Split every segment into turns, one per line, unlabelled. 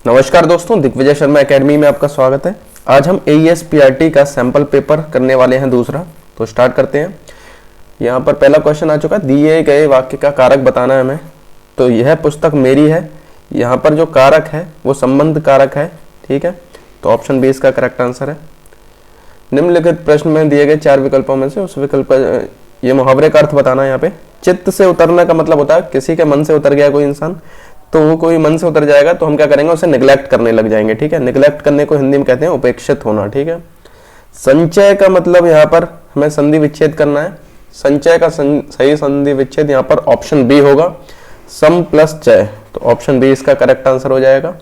नमस्कार दोस्तों, दिग्विजय शर्मा एकेडमी में आपका स्वागत है। आज हम AES PRT का सैंपल पेपर करने वाले हैं दूसरा। तो स्टार्ट करते हैं। यहाँ पर पहला क्वेश्चन आ चुका है, दिए गए वाक्य का कारक बताना है हमें। तो यह पुस्तक मेरी है। यहाँ पर जो कारक है वो संबंध कारक है, ठीक है। तो ऑप्शन बी इसका करेक्ट आंसर है। निम्नलिखित प्रश्न में दिए गए 4 विकल्पों में से उस विकल्प ये मुहावरे का अर्थ बताना है। यहाँ पे चित्त से उतरने का मतलब होता है किसी के मन से उतर गया कोई इंसान, तो वो कोई मन से उतर जाएगा तो हम क्या करेंगे, उसे निगलेक्ट करने लग जाएंगे, ठीक है। निगलेक्ट करने को हिंदी में कहते हैं उपेक्षित होना, ठीक है। संचय का मतलब यहाँ पर हमें संधि विच्छेद करना है। संचय का सही संधि विच्छेद यहाँ पर ऑप्शन बी होगा, सम प्लस चय। तो ऑप्शन बी इसका करेक्ट आंसर हो जाएगा।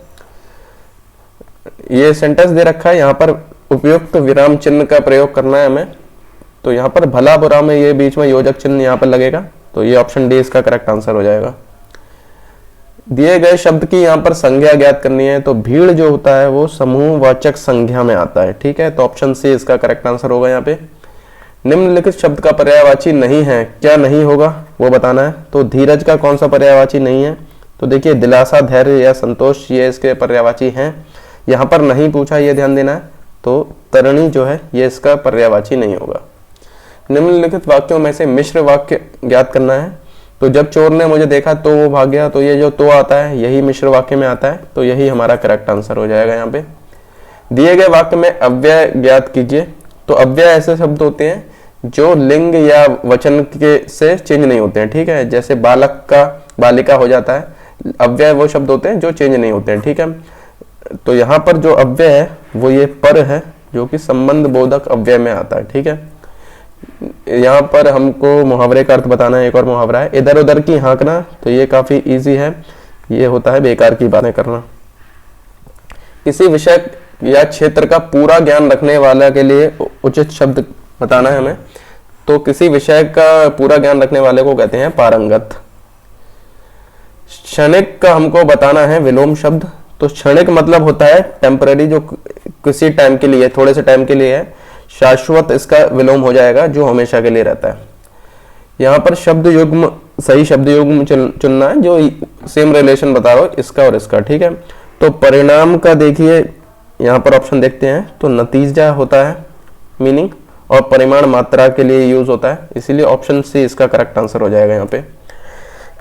ये सेंटेंस दे रखा है, यहाँ पर उपयुक्त विराम चिन्ह का प्रयोग करना है हमें। तो यहाँ पर भला बुरा में ये बीच में योजक चिन्ह यहाँ पर लगेगा। तो ये ऑप्शन डी इसका करेक्ट आंसर हो जाएगा। दिए गए शब्द की यहाँ पर संज्ञा ज्ञात करनी है। तो भीड़ जो होता है वो समूहवाचक संज्ञा में आता है, ठीक है। तो ऑप्शन सी इसका करेक्ट आंसर होगा। यहाँ पे निम्नलिखित शब्द का पर्यायवाची नहीं है, क्या नहीं होगा वो बताना है। तो धीरज का कौन सा पर्यायवाची नहीं है? तो देखिए दिलासा, धैर्य या संतोष ये इसके पर्यायवाची हैं। यहाँ पर नहीं पूछा, ये ध्यान देना है। तो तरणी जो है ये इसका पर्यायवाची नहीं होगा। निम्नलिखित वाक्यों में से मिश्र वाक्य ज्ञात करना है। तो जब चोर ने मुझे देखा तो वो भाग गया, तो ये जो तो आता है यही मिश्र वाक्य में आता है। तो यही हमारा करेक्ट आंसर हो जाएगा। यहाँ पे दिए गए वाक्य में अव्यय ज्ञात कीजिए। तो अव्यय ऐसे शब्द होते हैं जो लिंग या वचन के से चेंज नहीं होते हैं, ठीक है। जैसे बालक का बालिका हो जाता है। अव्यय वो शब्द होते हैं जो चेंज नहीं होते हैं, ठीक है। तो यहाँ पर जो अव्यय है वो ये पर है, जो कि संबंध बोधक अव्यय में आता है, ठीक है। यहाँ पर हमको मुहावरे का अर्थ बताना है। एक और मुहावरा है, इधर उधर की हाँकना। तो ये काफी इजी है, ये होता है बेकार की बातें करना। किसी विषय या क्षेत्र का पूरा ज्ञान रखने वाला के लिए उचित शब्द बताना है हमें। तो किसी विषय का पूरा ज्ञान रखने वाले को कहते हैं पारंगत। क्षणिक का हमको बताना है विलोम शब्द। तो क्षणिक मतलब होता है टेम्पररी, जो किसी टाइम के लिए, थोड़े से टाइम के लिए है। शाश्वत इसका विलोम हो जाएगा, जो हमेशा के लिए रहता है। यहाँ पर शब्द युग्म, सही शब्द युग्म चुनना है जो सेम रिलेशन बता रहा हो इसका और इसका, ठीक है। तो परिणाम का देखिए यहाँ पर ऑप्शन देखते हैं। तो नतीजा होता है मीनिंग, और परिमाण मात्रा के लिए यूज होता है, इसीलिए ऑप्शन सी इसका करेक्ट आंसर हो जाएगा। यहाँ पे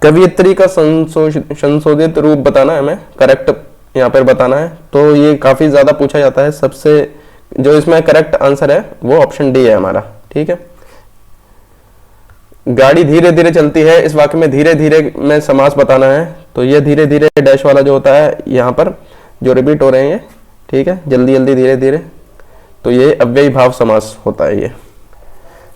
कवियत्री का संशोधित रूप बताना है हमें, करेक्ट यहाँ पर बताना है। तो ये काफी ज्यादा पूछा जाता है। सबसे जो इसमें करेक्ट आंसर है वो ऑप्शन डी है हमारा, ठीक है। गाड़ी धीरे धीरे चलती है, इस वाक्य में धीरे धीरे में समास बताना है। तो ये धीरे धीरे डैश वाला जो होता है यहाँ पर जो रिपीट हो रहे हैं, ठीक है, जल्दी जल्दी धीरे धीरे, तो ये अव्ययी भाव समास होता है। ये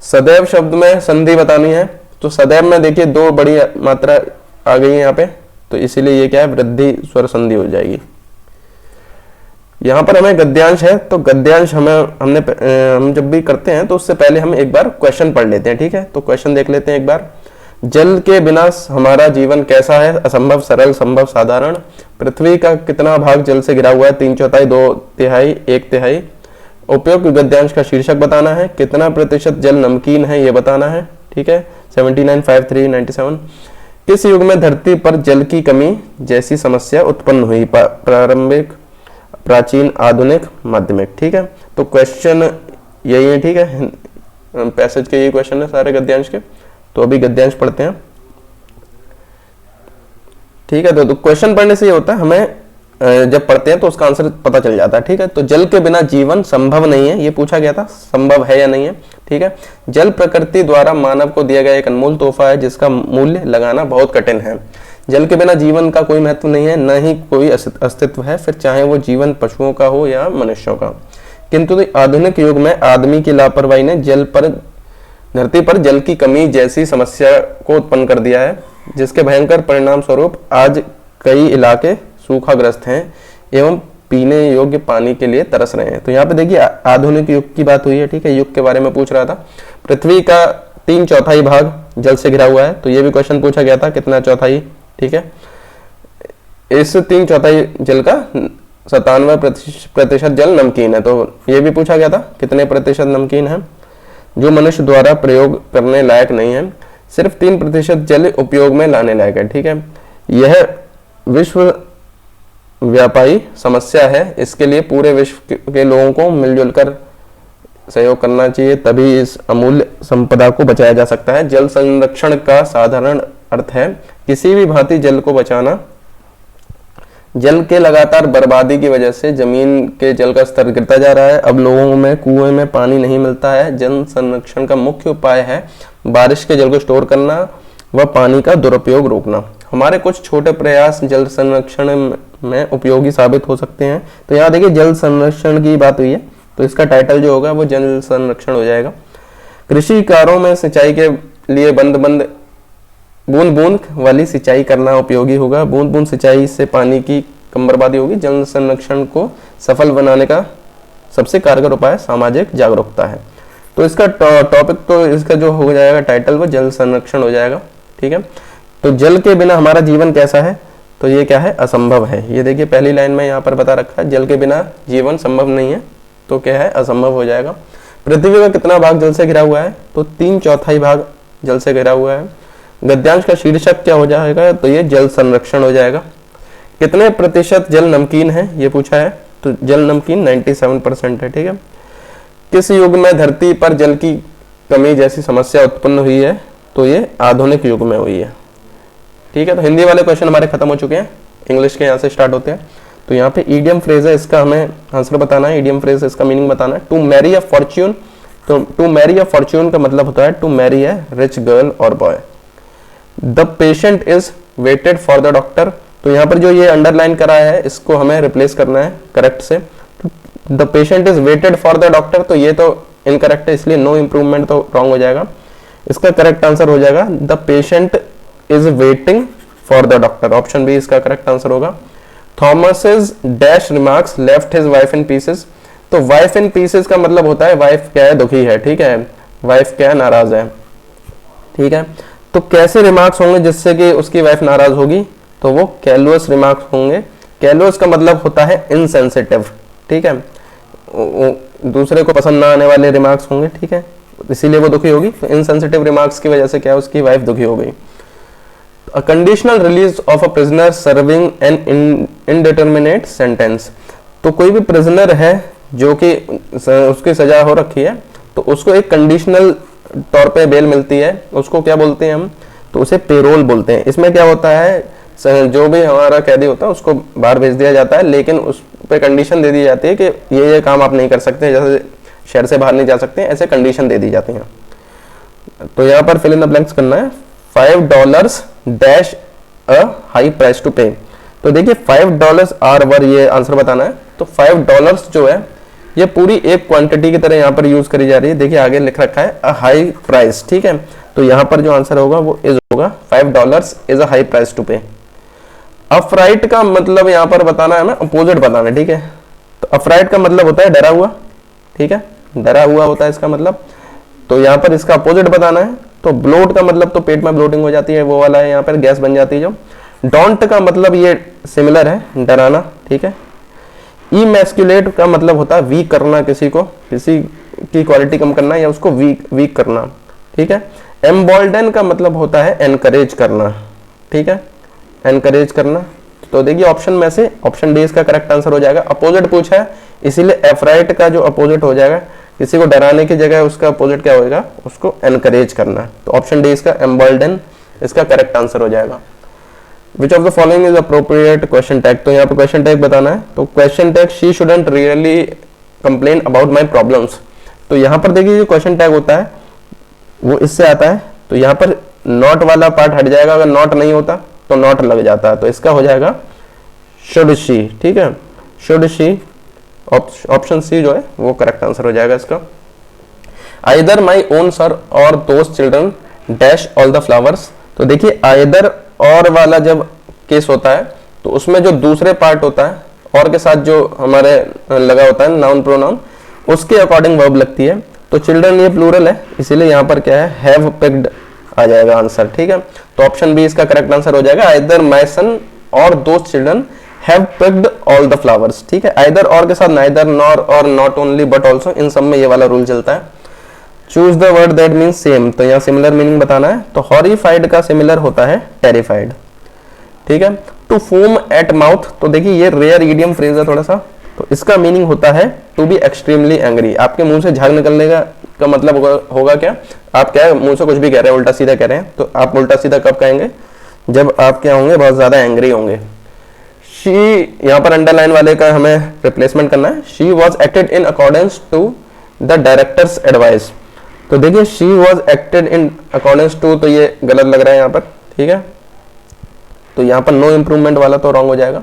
सदैव शब्द में संधि बतानी है। तो सदैव में देखिए 2 बड़ी मात्रा आ गई है यहाँ पे, तो इसीलिए ये क्या है, वृद्धि स्वर संधि हो जाएगी। यहाँ पर हमें गद्यांश है। तो गद्यांश हम जब भी करते हैं तो उससे पहले हम एक बार क्वेश्चन पढ़ लेते हैं, ठीक है। तो क्वेश्चन देख लेते हैं एक बार। जल के बिना हमारा जीवन कैसा है? असंभव, सरल, संभव, साधारण। पृथ्वी का कितना भाग जल से घिरा हुआ है? 3/4, 2/3, 1/3। उपयुक्त गद्यांश का शीर्षक बताना है। कितना प्रतिशत जल नमकीन है ये बताना है, ठीक है। 79, 53, 97। किस युग में धरती पर जल की कमी जैसी समस्या उत्पन्न हुई? प्रारंभिक, प्राचीन, आधुनिक, माध्यमिक, ठीक है। तो क्वेश्चन यही है, ठीक है। पैसेज के ये क्वेश्चन है सारे गद्यांश के। तो अभी गद्यांश पढ़ते हैं, ठीक है। तो क्वेश्चन पढ़ने से ये होता है, हमें जब पढ़ते हैं तो उसका आंसर पता चल जाता है, ठीक है। तो जल के बिना जीवन संभव नहीं है, ये पूछा गया था, संभव है या नहीं है, ठीक है। जल प्रकृति द्वारा मानव को दिया गया एक अनमोल तोहफा है जिसका मूल्य लगाना बहुत कठिन है। जल के बिना जीवन का कोई महत्व नहीं है, न ही कोई अस्तित्व है, फिर चाहे वो जीवन पशुओं का हो या मनुष्यों का। किंतु आधुनिक युग में आदमी की लापरवाही ने धरती पर जल की कमी जैसी समस्या को उत्पन्न कर दिया है, जिसके भयंकर परिणाम स्वरूप आज कई इलाके सूखाग्रस्त हैं एवं पीने योग्य पानी के लिए तरस रहे हैं। तो यहाँ पे देखिए आधुनिक युग की बात हुई है, ठीक है। युग के बारे में पूछ रहा था। पृथ्वी का 3/4 भाग जल से घिरा हुआ है। तो ये भी क्वेश्चन पूछा गया था, कितना चौथाई, ठीक है। इस 3/4 जल का 97% जल नमकीन है। तो ये भी पूछा गया था, कितने प्रतिशत नमकीन है, जो मनुष्य द्वारा प्रयोग करने लायक नहीं है। सिर्फ 3% जल उपयोग में लाने लायक है, ठीक है। यह विश्व व्यापारी समस्या है, इसके लिए पूरे विश्व के लोगों को मिलजुल कर सहयोग करना चाहिए, तभी इस अमूल्य संपदा को बचाया जा सकता है। जल संरक्षण का साधारण अर्थ है किसी भी भांति जल को बचाना। जल के लगातार बर्बादी की वजह से जमीन के जल का स्तर गिरता जा रहा है। अब लोगों में कुएं में पानी नहीं मिलता है। जल संरक्षण का मुख्य उपाय है बारिश के जल को स्टोर करना व पानी का दुरुपयोग रोकना। हमारे कुछ छोटे प्रयास जल संरक्षण में उपयोगी साबित हो सकते हैं। तो यहाँ देखिए जल संरक्षण की बात हुई है, तो इसका टाइटल जो होगा वो जल संरक्षण हो जाएगा। कृषि कार्यों में सिंचाई के लिए बूंद बूंद वाली सिंचाई करना उपयोगी होगा। बूंद बूंद सिंचाई से पानी की कम बर्बादी होगी। जल संरक्षण को सफल बनाने का सबसे कारगर उपाय सामाजिक जागरूकता है। तो इसका टॉपिक तो इसका जो हो जाएगा टाइटल वो जल संरक्षण हो जाएगा। ठीक है, तो जल के बिना हमारा जीवन कैसा है, तो ये क्या है, असंभव है। ये देखिए पहली लाइन में यहाँ पर बता रखा है जल के बिना जीवन संभव नहीं है, तो क्या है, असंभव हो जाएगा। पृथ्वी का कितना भाग जल से घिरा हुआ है, तो 3/4 भाग जल से घिरा हुआ है। गद्यांश का शीर्षक क्या हो जाएगा, तो ये जल संरक्षण हो जाएगा। कितने प्रतिशत जल नमकीन है, ये पूछा है, तो जल नमकीन 97% है। ठीक है, किस युग में धरती पर जल की कमी जैसी समस्या उत्पन्न हुई है, तो ये आधुनिक युग में हुई है। ठीक है, तो हिंदी वाले क्वेश्चन हमारे खत्म हो चुके हैं, इंग्लिश के यहाँ से स्टार्ट होते हैं। तो यहाँ पे ईडियम फ्रेज है, इसका हमें आंसर बताना है। ईडियम फ्रेज इसका मीनिंग बताना है। टू मैरी अ फॉर्च्यून, तो टू मैरी अ फॉर्च्यून का मतलब होता है to marry a rich girl और boy. The patient is waited for the doctor, तो यहाँ पर जो ये अंडरलाइन करा है इसको हमें रिप्लेस करना है करेक्ट से। The patient is waited for the doctor, तो ये तो इनकरेक्ट है, इसलिए नो इम्प्रूवमेंट तो रॉन्ग हो जाएगा। इसका करेक्ट आंसर हो जाएगा the patient is waiting for the doctor, option B इसका करेक्ट आंसर होगा। Thomas dash remarks left his wife in pieces, तो वाइफ इन पीसेस का मतलब होता है वाइफ क्या है, दुखी है। ठीक है, वाइफ क्या है, नाराज है। ठीक है, तो कैसे रिमार्क्स होंगे जिससे कि उसकी वाइफ नाराज होगी, तो वो कैलुअस रिमार्क्स होंगे। कैलुअस का मतलब होता है इनसेंसिटिव। ठीक है, दूसरे को पसंद ना आने वाले रिमार्क्स होंगे। ठीक है, इसीलिए वो दुखी होगी। तो इनसेंसिटिव रिमार्क्स की वजह से क्या है, उसकी वाइफ दुखी हो गई। A conditional release of a prisoner serving an indeterminate sentence, तो कोई भी प्रिजनर है जो कि उसकी सजा हो रखी है, तो उसको एक कंडीशनल तौर पे बेल मिलती है, उसको क्या बोलते हैं हम, तो उसे पेरोल बोलते हैं। इसमें क्या होता है, जो भी हमारा कैदी होता है उसको बाहर भेज दिया जाता है, लेकिन उस पर कंडीशन दे दी जाती है कि ये काम आप नहीं कर सकते, जैसे शहर से बाहर नहीं जा सकते, ऐसे कंडीशन दे दी जाती हैं। तो यहाँ पर फिल इन द ब्लैंक्स करना है। $5 dash a high price to pay, तो देखिए $5 आर वर, ये आंसर बताना है। तो $5 जो है ये पूरी एक क्वांटिटी की तरह यहाँ पर यूज करी जा रही है। देखिए आगे लिख रखा है अ हाई प्राइस। ठीक है, तो यहाँ पर जो आंसर होगा वो इज होगा $5 is a high price to pay. Afraid का मतलब यहाँ पर बताना है, हमें अपोजिट बताना है। ठीक है, तो अफ्राइट का मतलब होता है डरा हुआ। ठीक है, डरा हुआ होता है इसका मतलब, तो यहाँ पर इसका अपोजिट बताना है। तो ब्लोट का मतलब तो पेट में ब्लोटिंग हो जाती है, वो वाला है, यहाँ पर गैस बन जाती है जो। डोंट का मतलब ये सिमिलर है, डराना। ठीक है, इमैस्कुलेट का मतलब होता है वीक करना, किसी को, किसी की क्वालिटी कम करना या उसको वीक करना। ठीक है, एम्बोल्डन का मतलब होता है एनकरेज करना। ठीक है, एनकरेज करना। तो देखिए ऑप्शन में से ऑप्शन डी इसका करेक्ट आंसर हो जाएगा। अपोजिट पूछा है इसीलिए एफ्राइट का जो अपोजिट हो जाएगा, किसी को डराने की जगह उसका अपोजिट क्या होगा, उसको एनकरेज करना। तो ऑप्शन डी इसका एम्बोल्डन इसका करेक्ट आंसर हो जाएगा। विच of the following is appropriate question tag, तो यहाँ पर क्वेश्चन टैग बताना है। तो question tag she shouldn't really complain about my problems, तो यहाँ पर देखिए जो क्वेश्चन टैग होता है वो इससे आता है। तो यहाँ पर नॉट वाला पार्ट हट जाएगा, अगर नॉट नहीं होता तो नॉट लग जाता है, तो इसका हो जाएगा शुड शी। ठीक है, शुड शी, ऑप्शन सी जो है वो करेक्ट आंसर हो जाएगा इसका। आइदर माई ओन सर और दोस्त children dash all the flowers, तो देखिए आइदर और वाला जब केस होता है तो उसमें जो दूसरे पार्ट होता है और के साथ जो हमारे लगा होता है नाउन प्रोनाउन, उसके अकॉर्डिंग वर्ब लगती है। तो चिल्ड्रन ये प्लूरल है, इसीलिए यहाँ पर क्या है, हैव पिक्ड आ जाएगा आंसर। ठीक है, तो ऑप्शन बी इसका करेक्ट आंसर हो जाएगा। आइदर माई सन और दोस्त children have picked all the flowers. ठीक है, आइदर और के साथ नाइदर, नॉर और नॉट ओनली बट ऑल्सो, इन सब में ये वाला रूल चलता है। Choose the word that means same, तो यहाँ सिमिलर मीनिंग बताना है। तो हॉरिफाइड का सिमिलर होता है टेरिफाइड। ठीक है, टू फोम एट माउथ, तो देखिए ये रेयर ईडियम फ्रेज है थोड़ा सा, तो इसका मीनिंग होता है टू बी एक्सट्रीमली एंग्री। आपके मुंह से झाग निकलने का मतलब होगा क्या, आप क्या है मुंह से कुछ भी कह रहे हैं, उल्टा सीधा कह रहे हैं, तो आप उल्टा सीधा कब कहेंगे, जब आप क्या होंगे, बहुत ज्यादा एंग्री होंगे। शी, यहाँ पर अंडरलाइन वाले का हमें रिप्लेसमेंट करना है, she was acted in accordance to the directors advice. तो देखिए she was acted in accordance to, तो ये गलत लग रहा है यहाँ पर, ठीक है, तो यहाँ पर नो इम्प्रूवमेंट वाला तो रॉन्ग हो जाएगा।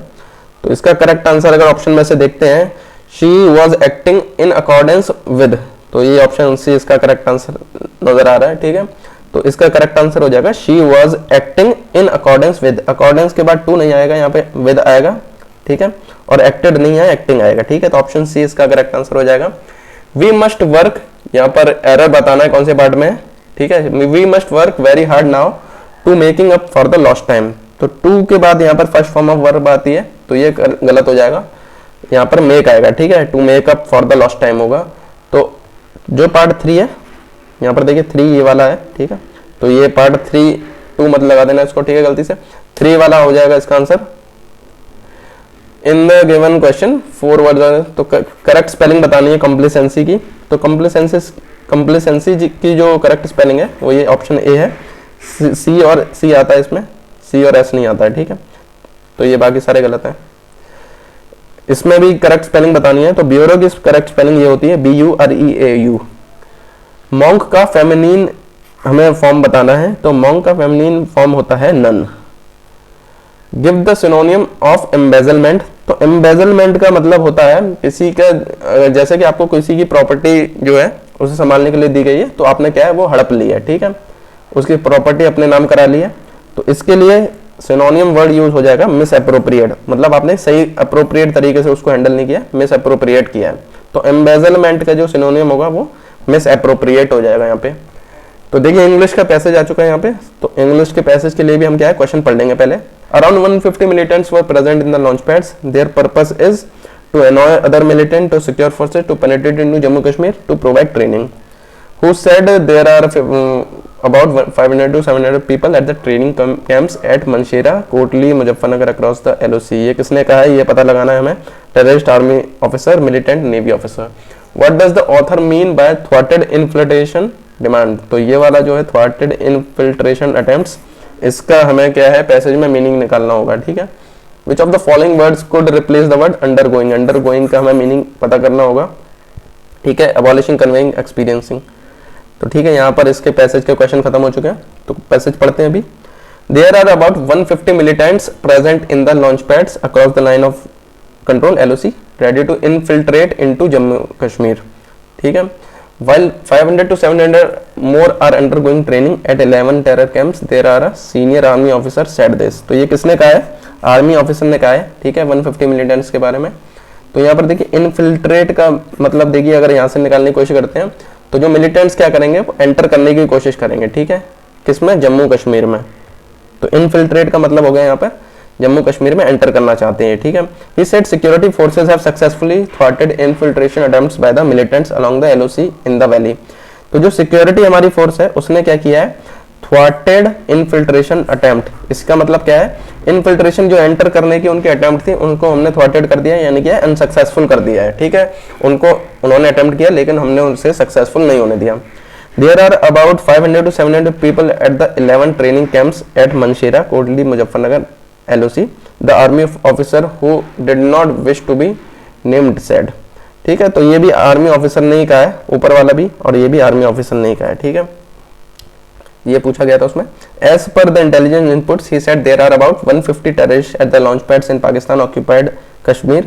तो इसका करेक्ट आंसर अगर ऑप्शन में से देखते हैं, she was acting in accordance with, तो ये ऑप्शन सी इसका करेक्ट आंसर नजर आ रहा है, ठीक है। तो इसका करेक्ट आंसर हो जाएगा she was acting in accordance with, accordance के बाद टू नहीं आएगा, यहाँ पे विद आएगा, ठीक है, और एक्टेड नहीं है, एक्टिंग आएगा, ठीक है। तो ऑप्शन सी इसका करेक्ट आंसर हो जाएगा। वी मस्ट वर्क, यहाँ पर एरर बताना है कौन से पार्ट में, ठीक है, we must work very hard now to making up for the lost time, तो टू के बाद यहाँ पर फर्स्ट फॉर्म ऑफ वर्ब आती है, तो ये गलत हो जाएगा, यहाँ पर मेक आएगा, ठीक है, to make up for the lost time होगा। तो जो पार्ट 3 है, यहाँ पर देखिए 3 ये वाला है, ठीक है, तो ये पार्ट 3 2 मत लगा देना इसको, ठीक है, गलती से 3 वाला हो जाएगा इसका answer. In the given question 4 word, तो करेक्ट स्पेलिंग बतानी है कॉम्प्लिसेंसी की, तो कॉम्प्लिसेंसी की जो करेक्ट स्पेलिंग है वो ये ऑप्शन ए है, सी और सी आता है इसमें, सी और एस नहीं आता है, ठीक है, तो ये बाकी सारे गलत हैं। इसमें भी करेक्ट स्पेलिंग बतानी है, तो ब्यूरो की करेक्ट स्पेलिंग ये होती है BUREAU। मॉन्क का फेमिनिन हमें फॉर्म बताना है, तो मॉन्क का फेमिनिन फॉर्म होता है nun. Give the synonym of embezzlement, तो एम्बेजलमेंट का मतलब होता है किसी का, जैसे कि आपको किसी की प्रॉपर्टी जो है उसे संभालने के लिए दी गई है, तो आपने क्या है वो हड़प ली है, ठीक है, उसकी प्रॉपर्टी अपने नाम करा ली है, तो इसके लिए सिनोनियम वर्ड यूज हो जाएगा मिस अप्रोप्रिएट, मतलब आपने सही अप्रोप्रिएट तरीके से उसको हैंडल नहीं किया, मिस अप्रोप्रिएट किया है, तो एम्बेजलमेंट का जो सिनोनियम होगा वो मिस अप्रोप्रिएट हो जाएगा यहाँ पे। तो देखिए इंग्लिश का पैसेज आ चुका है यहाँ पे, तो इंग्लिश के पैसेज के लिए भी हम क्या है क्वेश्चन पढ़ लेंगे पहले। Around 150 militants were present in the launch pads, their purpose is to annoy other militant, to secure forces, to penetrate into Jammu Kashmir, to provide training. Who said there are about 500 to 700 people at the training camps at Manshera, Kotli, Muzaffarnagar across the LOC? ये किसने कहा है, ये पता लगाना है हमें। Terrorist, army officer, militant, navy officer. What does the author mean by thwarted infiltration demand? तो ये वाला जो है thwarted infiltration attempts, इसका हमें क्या है पैसेज में मीनिंग निकालना होगा, ठीक है। Which of the following words could replace the word undergoing? Undergoing का हमें मीनिंग पता करना होगा, ठीक है। Abolishing, conveying, experiencing, तो ठीक है, यहाँ पर इसके पैसेज के क्वेश्चन खत्म हो चुके हैं, तो पैसेज पढ़ते हैं अभी। There are about 150 militants present in the launch pads across the line of control LOC, ready to infiltrate into Jammu Kashmir, ठीक है। While 500 to 700 more are undergoing training at 11 terror camps, there are a senior army officer said this. तो ये किसने कहा है, army officer ने कहा है, ठीक है, 150 मिलिटेंट्स के बारे में। तो यहाँ पर देखिए इनफिल्ट्रेट का मतलब देखिए, अगर यहाँ से निकालने की कोशिश करते हैं तो जो मिलिटेंट्स क्या करेंगे, एंटर करने की कोशिश करेंगे, ठीक है, किसमें, जम्मू कश्मीर में। तो इनफिल्ट्रेट का मतलब हो गया यहाँ पर जम्मू कश्मीर में एंटर करना चाहते हैं, ठीक है। He said security forces have successfully thwarted infiltration attempts by the militants along the LOC in the valley. तो जो सिक्योरिटी हमारी फोर्स है उसने क्या किया है, थ्वाटेड इनफिल्ट्रेशन अटेम्प्ट, इसका मतलब क्या है, इनफिल्ट्रेशन जो एंटर करने की उनकी अटेम्प्ट थी उनको हमने थ्वाटेड कर दिया, यानी कि अनसक्सेसफुल कर दिया है, ठीक है। उन्होंने अटेम्प्ट किया लेकिन हमने उनसे सक्सेसफुल नहीं होने दिया। There are about 500 to 700 people at the 11 training camps at Manshera, Kotli, Muzaffarnagar, LOC. The army officer who did not wish to be named said. ठीक है, तो ये भी आर्मी ऑफिसर ने ही कहा है, ऊपर वाला भी, और ये भी आर्मी ऑफिसर ने ही कहा है, ठीक है। ये पूछा गया था उसमें। As per the intelligence inputs, he said there are about 150 terrorists at the launch pads in Pakistan occupied Kashmir,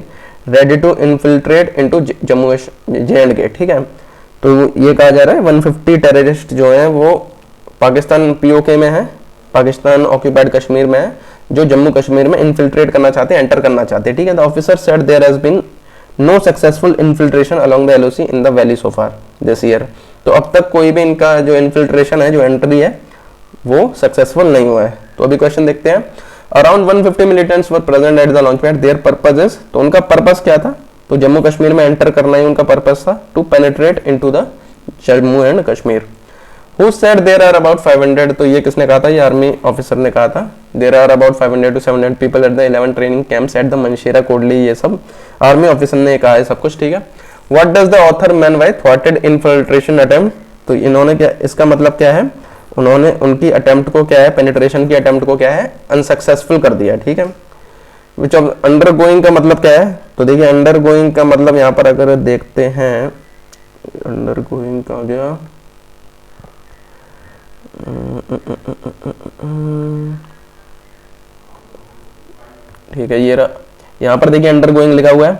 ready to infiltrate into Jammu J&K, ठीक है। तो ये कहा जा रहा है 150 टेररिस्ट जो हैं वो पाकिस्तान POK में है, पाकिस्तान ऑक्यूपाइड कश्मीर में है, जो जम्मू कश्मीर में इन्फिल्ट्रेट करना चाहते हैं, एंटर करना चाहते हैं, ठीक है। The officer said there has been no successful infiltration along the LOC in the valley so far this year. तो अब तक कोई भी इनका जो इन्फिल्ट्रेशन है, जो एंट्री है, वो सक्सेसफुल नहीं हुआ है। तो अभी क्वेश्चन देखते हैं। Around 150 militants were present at the launch pad, there purpose is, तो उनका पर्पस क्या था, तो जम्मू कश्मीर में एंटर करना ही उनका पर्पस था, to penetrate into the Jammu and Kashmir. Who said there are about 500, तो ये किसने कहा था, ये आर्मी ऑफिसर ने कहा था। There are about 500 to 700 people at the 11 training camps at the Mansehra Kotli, ये सब आर्मी ऑफिसर ने कहा है सब कुछ, ठीक है। What does the author mean by थ्वाटेड इन्फिल्ट्रेशन अटेम्प्ट, तो इन्होंने क्या, इसका मतलब क्या है, उन्होंने उनकी अटेम्प्ट को क्या है, पेनिट्रेशन की अटेम्प्ट को क्या है, अनसक्सेसफुल कर दिया, ठीक है। विच ऑफ अंडर गोइंग का मतलब क्या है, तो देखिए अंडर गोइंग का मतलब यहाँ पर अगर देखते हैं, अंडर गोइंग का गया, ठीक है, ये यहाँ पर देखिए अंडर गोइंग लिखा हुआ है,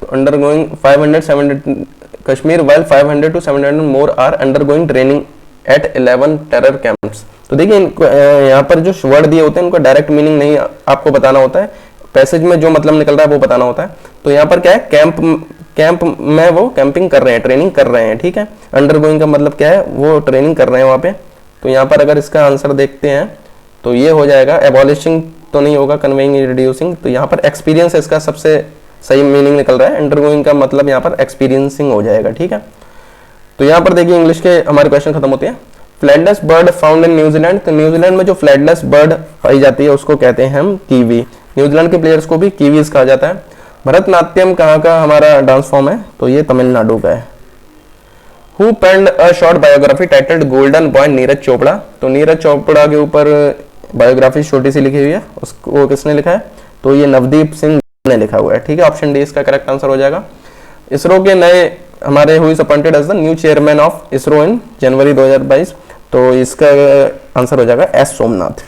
तो undergoing 500 700 Kashmir while 500 to 700 more are undergoing training at 11 terror camps. तो देखिए यहाँ पर जो वर्ड दिए होते हैं उनको डायरेक्ट मीनिंग नहीं आपको बताना होता है, पैसेज में जो मतलब निकल रहा है वो बताना होता है। तो यहाँ पर क्या है, कैंप में वो कैंपिंग कर रहे हैं, ट्रेनिंग कर रहे हैं, ठीक है। अंडर गोइंग का मतलब क्या है, वो ट्रेनिंग कर रहे हैं वहाँ पे। तो यहाँ पर अगर इसका आंसर देखते हैं तो ये हो जाएगा, एबॉलिशिंग तो नहीं होगा, कन्वेइंग रिड्यूसिंग, तो यहाँ पर एक्सपीरियंस इसका सबसे सही मीनिंग निकल रहा है। अंडरगोइंग का मतलब यहाँ पर एक्सपीरियंसिंग हो जाएगा, ठीक है। तो यहाँ पर देखिए इंग्लिश के हमारे क्वेश्चन खत्म होते हैं। फ्लैटलेस बर्ड फाउंड इन न्यूजीलैंड, तो न्यूजीलैंड में जो फ्लैटलेस बर्ड पाई जाती है उसको कहते हैं हम कीवी। न्यूजीलैंड के प्लेयर्स को भी कीवीज कहा जाता है। भरतनाट्यम कहाँ का हमारा डांस फॉर्म है, तो ये तमिलनाडु का है। Who penned a short biography titled golden boy Neeraj Chopra, तो नीरज चोपड़ा के ऊपर बायोग्राफी छोटी सी लिखी हुई है, उसको किसने लिखा है, तो ये नवदीप सिंह ने लिखा हुआ है, ठीक है। ऑप्शन डी इसका करेक्ट आंसर हो जाएगा। इसरो के नए हमारे who is appointed as the new chairman of ISRO in January 2022, तो इसका आंसर हो जाएगा S Somnath.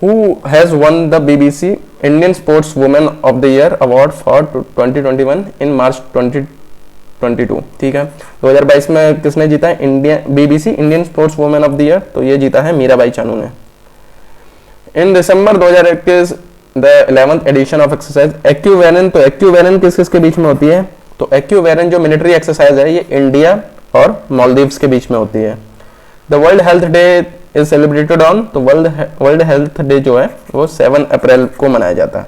Who has won the BBC Indian sports women of the year award for 2021 in March 2022, ठीक है। 2022 में किसने जीता है, India BBC Indian sports women of the year, तो ये जीता है मीराबाई चानू ने। In December 2021 the 11th edition of exercise Ekuverin, तो एक्यूवेरन किस किस के बीच में होती है, तो एक्यूवेरन जो मिलिट्री एक्सरसाइज है ये इंडिया और मालदीव्स के बीच में होती है। The world health day is celebrated on, तो वर्ल्ड हेल्थ डे जो है वो 7 अप्रैल को मनाया जाता है।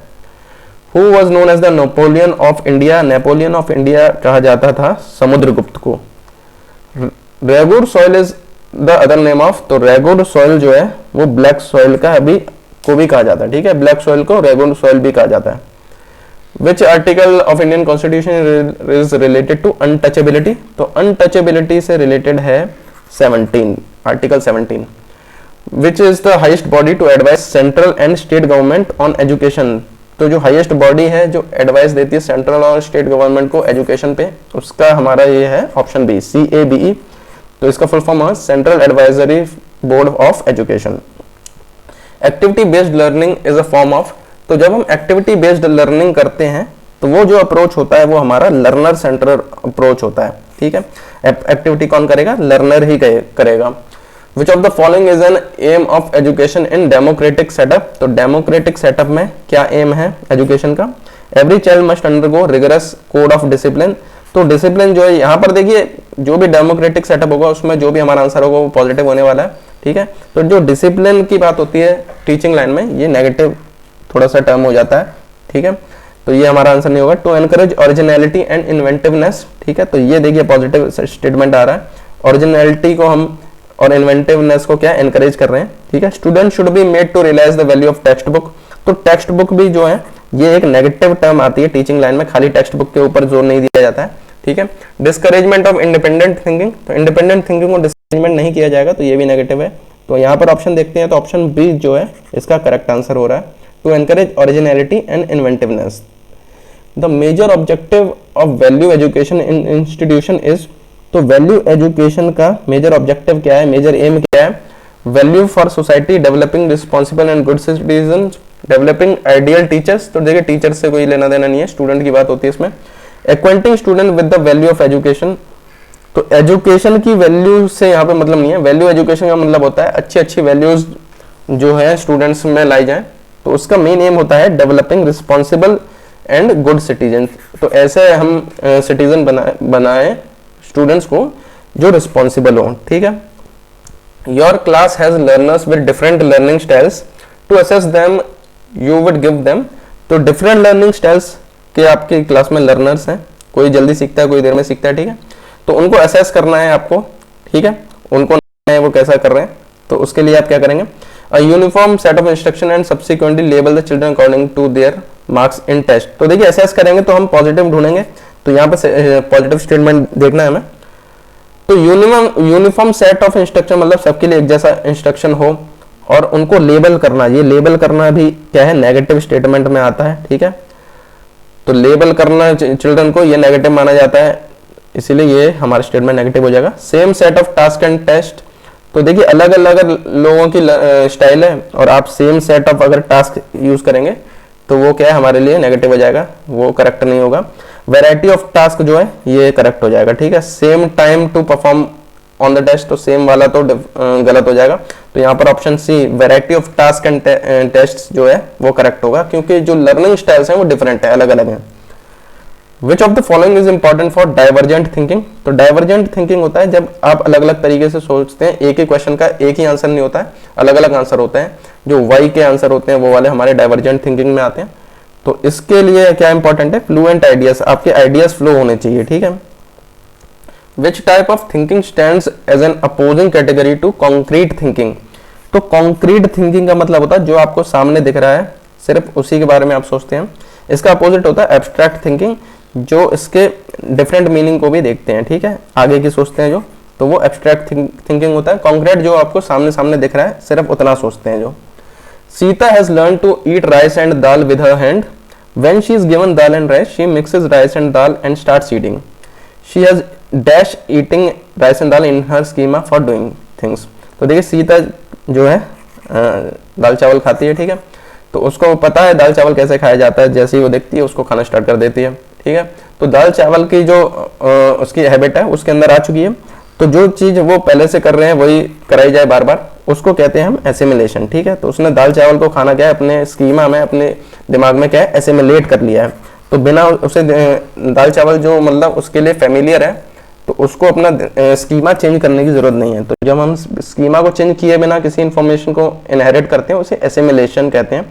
Who was known as the Napoleon of India, Napoleon of India कहा जाता था समुद्रगुप्त को। Regur soil is the other name of, तो रेगुर सॉइल जो है वो ब्लैक सॉइल का अभी को भी कहा जाता है, ठीक है। ब्लैक सॉइल को रेगुर सॉइल भी कहा जाता है। Which article of Indian constitution is related to untouchability, तो अनटचेबिलिटी से रिलेटेड है 17, article 17। Which is the highest body to advise central and state government on education, तो जो हाईएस्ट बॉडी है जो एडवाइस देती है सेंट्रल और स्टेट गवर्नमेंट को एजुकेशन पे, उसका हमारा ये है ऑप्शन बी CABE, तो इसका फुल फॉर्म है central advisory board of education. Activity based learning is a form of, तो जब हम एक्टिविटी बेस्ड लर्निंग करते हैं तो वो जो अप्रोच होता है वो हमारा लर्नर सेंटर अप्रोच होता है, ठीक है। एक्टिविटी कौन करेगा, लर्नर ही करेगा। Which of the following is an aim of education in democratic setup, तो democratic setup में क्या एम है एजुकेशन का। Every child must undergo rigorous code of discipline, तो डिसिप्लिन जो है यहाँ पर देखिए जो भी डेमोक्रेटिक सेटअप होगा उसमें जो भी हमारा आंसर होगा वो पॉजिटिव होने वाला है, ठीक है। तो जो डिसिप्लिन की बात होती है टीचिंग लाइन में ये नेगेटिव थोड़ा सा टर्म हो जाता है, ठीक है। तो ये हमारा आंसर नहीं होगा। To encourage originality and inventiveness, ठीक है। तो ये देखिए पॉजिटिव स्टेटमेंट आ रहा है, ओरिजिनलिटी को हम और इन्वेंटिवनेस को क्या एनकरेज कर रहे हैं, ठीक है। Student should be made to realise the value of text book, तो टेक्स्ट बुक भी जो है ये एक नेगेटिव टर्म आती है टीचिंग लाइन में, खाली टेक्स्ट बुक के ऊपर जोर नहीं दिया जाता है, ठीक है। डिस्करेजमेंट ऑफ इंडिपेंडेंट थिंकिंग, तो इंडिपेंडेंट थिंकिंग को डिस्करेजमेंट नहीं किया जाएगा, तो ये भी नेगेटिव है। तो यहाँ पर ऑप्शन देखते हैं तो ऑप्शन बी जो है इसका करेक्ट आंसर हो रहा है, to encourage originality and inventiveness. The major objective of value education in institution is, तो वैल्यू एजुकेशन का मेजर ऑब्जेक्टिव क्या है, मेजर एम क्या है, value for society, developing responsible and good citizen, developing ideal teachers, तो देखिए teachers से कोई लेना देना नहीं है, स्टूडेंट की बात होती है इसमें। Acquainting student with the value of education, तो एजुकेशन की वैल्यू से यहाँ पे मतलब नहीं है, वैल्यू एजुकेशन का मतलब होता है अच्छी अच्छी वैल्यूज जो है स्टूडेंट्स में लाई जाए, तो उसका मेन एम होता है developing responsible and good citizen, तो ऐसे हम सिटीजन बनाए स्टूडेंट्स को जो रिस्पॉन्सिबल हो, ठीक है। Your class has learners with different learning styles, to assess them you would give them, तो डिफरेंट लर्निंग स्टाइल्स के आपके क्लास में लर्नर्स हैं, कोई जल्दी सीखता है कोई देर में सीखता है, ठीक है। तो उनको असेस करना है आपको, ठीक है, उनको हैं वो कैसा कर रहे हैं। तो उसके लिए आप क्या करेंगे, a uniform set of instruction and subsequently label the children according to their marks in test. तो देखिए असेस करेंगे तो हम पॉजिटिव ढूंढेंगे, तो यहाँ पे पॉजिटिव स्टेटमेंट देखना है हमें। तो यूनिफॉर्म सेट ऑफ इंस्ट्रक्शन मतलब सबके लिए एक जैसा इंस्ट्रक्शन हो और उनको लेबल करना, ये लेबल करना भी क्या है, नेगेटिव स्टेटमेंट में आता है, ठीक है। तो लेबल करना चिल्ड्रन को ये नेगेटिव माना जाता है, इसीलिए ये हमारा स्टेटमेंट नेगेटिव हो जाएगा। Same set of task and test, तो देखिए अलग अलग लोगों की स्टाइल है और आप सेम सेट ऑफ अगर टास्क यूज करेंगे तो वो क्या है हमारे लिए नेगेटिव हो जाएगा, वो करेक्ट नहीं होगा। वैरायटी ऑफ टास्क जो है ये करेक्ट हो जाएगा, ठीक है। Same time to perform on the test, तो सेम वाला तो गलत हो जाएगा। तो यहाँ पर option C variety of task and test जो है वो करेक्ट होगा, क्योंकि जो लर्निंग स्टाइल्स हैं वो डिफरेंट है, अलग अलग हैं। विच of the following is important for divergent thinking, तो डाइवर्जेंट थिंकिंग होता है जब आप अलग अलग तरीके से सोचते हैं, एक ही क्वेश्चन का एक ही आंसर नहीं होता है, अलग अलग आंसर होते हैं। जो वाई के आंसर होते हैं वो वाले हमारे डाइवर्जेंट थिंकिंग में आते हैं। तो इसके लिए क्या इंपॉर्टेंट है, फ्लुएंट आइडियाज, आपके आइडियाज फ्लो होने चाहिए, ठीक है। Which type of thinking stands as an opposing category to concrete thinking, तो कॉन्क्रीट थिंकिंग का मतलब होता है जो आपको सामने दिख रहा है सिर्फ उसी के बारे में आप सोचते हैं। इसका अपोजिट होता है एब्स्ट्रैक्ट थिंकिंग, जो इसके डिफरेंट मीनिंग को भी देखते हैं, ठीक है, आगे की सोचते हैं जो, तो वो एब्स्ट्रैक्ट थिंकिंग होता है। कॉन्क्रीट जो आपको सामने सामने दिख रहा है सिर्फ उतना सोचते हैं जो। Sita has learn to eat rice and dal with her hand, when she is given dal and rice she mixes rice and dal and starts eating, she has dash eating rice and dal in her schema for doing things. तो देखिए सीता जो है दाल चावल खाती है, ठीक है, तो उसको पता है दाल चावल कैसे खाया जाता है, जैसे ही वो देखती है उसको खाना स्टार्ट कर देती है, ठीक है। तो दाल चावल की जो उसकी हैबिट है उसके अंदर आ चुकी है, तो जो चीज वो पहले से कर रहे हैं वही कराई जाए बार बार, उसको कहते हैं हम एसिमिलेशन, ठीक है। तो उसने दाल चावल को खाना क्या है अपने स्कीमा में, अपने दिमाग में क्या है एसिमिलेट कर लिया है। तो बिना उसे दाल चावल जो मतलब उसके लिए फेमिलियर है, तो उसको अपना स्कीमा चेंज करने की जरूरत नहीं है। तो जब हम स्कीमा को चेंज किए बिना किसी इंफॉर्मेशन को इनहेरिट करते हैं उसे एसिमिलेशन कहते हैं।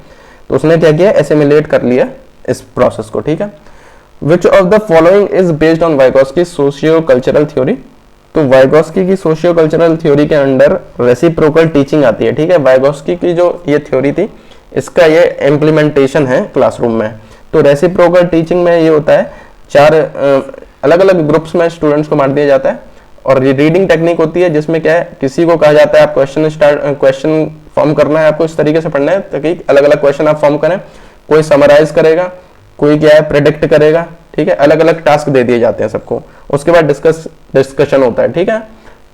तो उसने क्या किया, एसिमिलेट कर लिया इस प्रोसेस को, ठीक है। Which of the following is based on Vygotsky socio cultural theory, तो वाइगोस्की की सोशियो कल्चरल थ्योरी के अंडर रेसिप्रोकल टीचिंग आती है, ठीक है। वाइगोस्की की जो ये थ्योरी थी इसका ये इम्प्लीमेंटेशन है क्लासरूम में। तो रेसिप्रोकल टीचिंग में ये होता है 4 अलग अलग ग्रुप्स में स्टूडेंट्स को बांट दिया जाता है, और रीडिंग टेक्निक होती है जिसमें क्या है किसी को कहा जाता है आप क्वेश्चन फॉर्म करना है, आपको इस तरीके से पढ़ना है ताकि अलग अलग क्वेश्चन आप फॉर्म करें। कोई समराइज करेगा, कोई क्या है प्रेडिक्ट करेगा, ठीक है, अलग अलग टास्क दे दिए जाते हैं सबको। उसके बाद डिस्कशन होता है, ठीक है।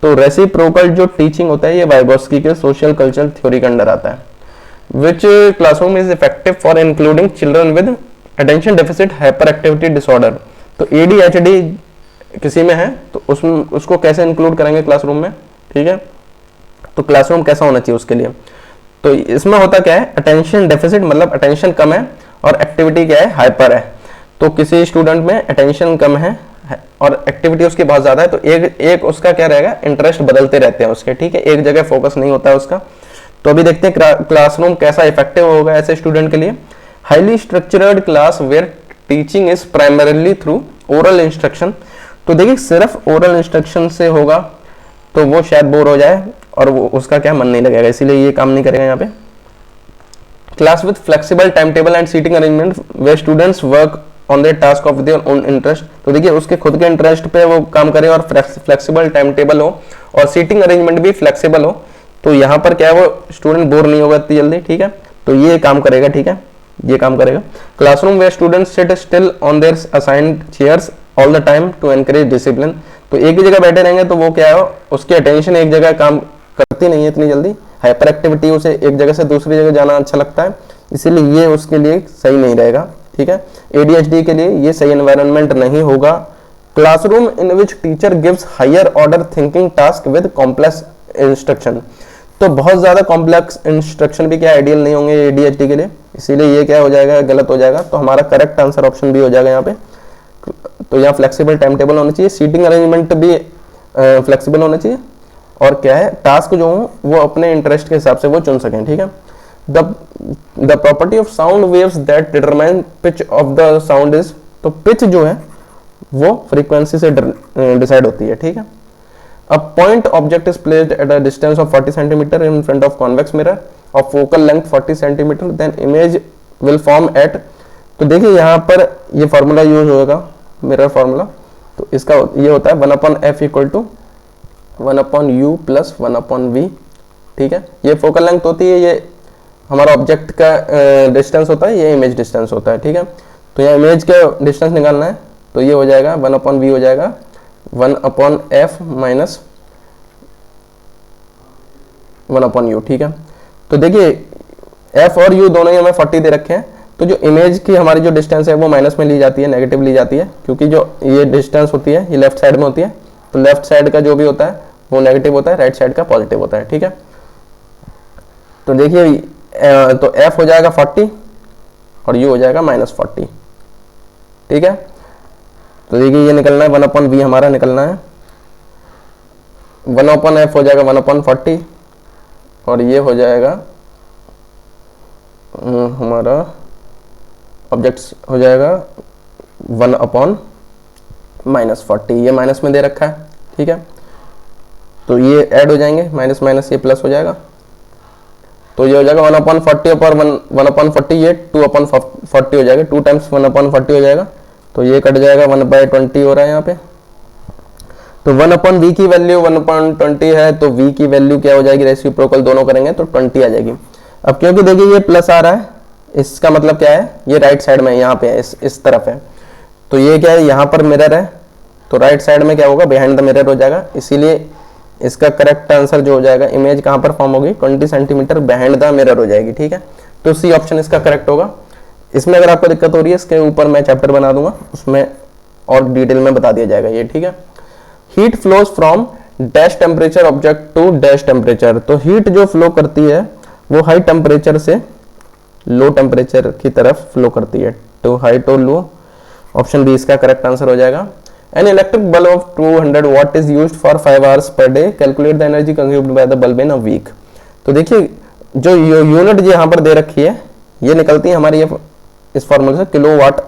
तो रेसिप्रोकल जो टीचिंग होता है ये वाइगोस्की के सोशल कल्चरल थ्योरी के अंडर आता है। Which classroom is effective for including children with attention deficit hyper activity disorder, तो ADHD किसी में है तो उसको कैसे इंक्लूड करेंगे क्लासरूम में, ठीक है। तो क्लासरूम कैसा होना चाहिए उसके लिए, तो इसमें होता क्या है अटेंशन डेफिसिट मतलब अटेंशन कम है और एक्टिविटी क्या है हाइपर है। तो किसी स्टूडेंट में अटेंशन कम है और एक्टिविटी उसकी बहुत ज्यादा है, तो एक उसका क्या रहेगा इंटरेस्ट बदलते रहते हैं उसके, ठीक है, एक जगह फोकस नहीं होता है उसका। तो अभी देखते हैं क्लासरूम कैसा इफेक्टिव होगा ऐसे स्टूडेंट के लिए। Highly structured class where teaching is primarily through oral instruction, तो देखिए सिर्फ ओरल इंस्ट्रक्शन से होगा तो वो शायद बोर हो जाए और वो उसका क्या मन नहीं लगेगा, इसीलिए ये काम नहीं करेगा यहाँ पे। Class with flexible time table and seating arrangement where students work on their task of their own interest, तो देखिए उसके खुद के इंटरेस्ट पे वो काम करे और फ्लेक्सिबल टाइम टेबल हो और सीटिंग अरेंजमेंट भी फ्लेक्सिबल हो, तो यहाँ पर क्या है वो स्टूडेंट बोर नहीं होगा इतनी जल्दी, ठीक है। तो ये काम करेगा, ठीक है, ये काम करेगा। Classroom where students sit still on their assigned chairs all the time to encourage discipline, तो एक ही जगह बैठे रहेंगे तो वो क्या है उसकी अटेंशन एक जगह काम करती नहीं है इतनी जल्दी, हाइपर एक्टिविटी, उसे एक जगह से दूसरी जगह जाना अच्छा लगता है, इसीलिए ये उसके लिए सही नहीं रहेगा, ठीक है। ADHD के लिए ये सही एनवायरनमेंट नहीं होगा। Classroom in which teacher gives higher order thinking task with complex instruction, तो बहुत ज्यादा कॉम्प्लेक्स इंस्ट्रक्शन भी क्या आइडियल नहीं होंगे ADHD के लिए, इसीलिए ये क्या हो जाएगा गलत हो जाएगा। तो हमारा करेक्ट आंसर ऑप्शन भी हो जाएगा यहाँ पे। तो यहाँ फ्लेक्सिबल टाइम टेबल होना चाहिए, सीटिंग अरेंजमेंट भी फ्लेक्सिबल होना चाहिए, और क्या है टास्क जो हो वो अपने इंटरेस्ट के हिसाब से वो चुन सकें, ठीक है। The property of sound waves that determine pitch of the sound is, तो पिच जो है वो फ्रीक्वेंसी से डिसाइड होती है, ठीक है। A point object is placed at a distance of 40 centimetre in front of convex mirror of focal length 40 centimetre, then image will form at. तो देखिए यहाँ पर ये फॉर्मूला यूज होगा, मिरर फॉर्मूला। तो इसका ये होता है 1/f equal to 1/u plus 1/v। ठीक है, ये फोकल लेंथ होती है, ये हमारा ऑब्जेक्ट का डिस्टेंस होता है, ये इमेज डिस्टेंस होता है। ठीक है, तो यहाँ इमेज का डिस्टेंस निकालना है, तो ये हो जाएगा 1/v हो जाएगा 1/f माइनस 1/u। ठीक है, तो देखिए f और u दोनों ही हमें 40 दे रखे हैं, तो जो इमेज की हमारी जो डिस्टेंस है वो माइनस में ली जाती है, नेगेटिव ली जाती है, क्योंकि जो ये डिस्टेंस होती है ये लेफ्ट साइड में होती है, तो लेफ्ट साइड का जो भी होता है वो नेगेटिव होता है, राइट साइड का पॉजिटिव होता है। ठीक है, तो देखिए तो f हो जाएगा 40 और u हो जाएगा -40। ठीक है, तो देखिए ये निकलना है 1/v हमारा निकलना है, 1/f हो जाएगा 1/40 और ये हो जाएगा हमारा ऑब्जेक्ट्स हो जाएगा 1/-40, ये माइनस में दे रखा है। ठीक है, तो ये ऐड हो जाएंगे, माइनस माइनस ये प्लस हो जाएगा, तो ये हो जाएगा 1/40 और 1/40 ये 2/40 हो जाएगा, 2 टाइम्स 1/40 हो जाएगा, तो ये कट जाएगा 1/20 हो रहा है यहाँ पे। तो 1/v की वैल्यू 1/20 है, तो v की वैल्यू क्या हो जाएगी, रेसिप्रोकल दोनों करेंगे तो 20 आ जाएगी। अब क्योंकि देखिए ये प्लस आ रहा है, इसका मतलब क्या है, ये राइट साइड में यहाँ पे है, इस तरफ है, तो ये क्या है, यहाँ पर मिरर है, तो राइट साइड में क्या होगा, बिहाइंड द मिरर हो जाएगा, इसीलिए इसका करेक्ट आंसर जो हो जाएगा, इमेज कहाँ पर फॉर्म होगी, 20 सेंटीमीटर बिहाइंड द मिरर हो जाएगी। ठीक है, तो सी ऑप्शन इसका करेक्ट होगा। इसमें अगर आपको दिक्कत हो रही है, इसके ऊपर मैं चैप्टर बना दूंगा, उसमें और डिटेल में बता दिया जाएगा ये। ठीक है, heat flows from dash temperature object to dash temperature, तो हीट जो फ्लो करती है वो हाई टेम्परेचर से लो टेम्परेचर की तरफ फ्लो करती है, तो high to low, option B इसका करेक्ट आंसर हो जाएगा। An electric bulb of 200 watt is used for 5 hours per day, calculate the energy consumed by the bulb in a week. तो देखिए जो यूनिट जो यहाँ पर दे रखी है ये निकलती है हमारी, ये इस फॉर्मूले से किलोवाट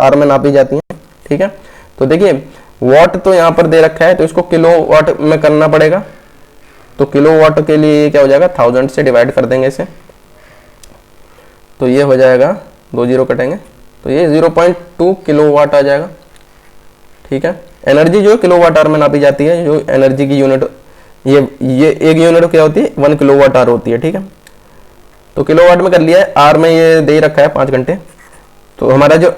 आर में नापी जाती है। ठीक है, तो देखिए वाट तो यहाँ पर दे रखा है, तो इसको किलोवाट में करना पड़ेगा, तो किलोवाट के लिए क्या हो जाएगा, 1000 से डिवाइड कर देंगे इसे, तो ये हो जाएगा 2 जीरो कटेंगे, तो ये 0.2 किलोवाट आ जाएगा। ठीक है, एनर्जी जो किलोवाट आवर में नापी जाती है, जो एनर्जी की यूनिट, ये एक यूनिट क्या होती है, 1 किलोवाट आवर होती है। ठीक है, तो किलोवाट में कर लिया है, आर में ये दे रखा है 5 घंटे, तो हमारा जो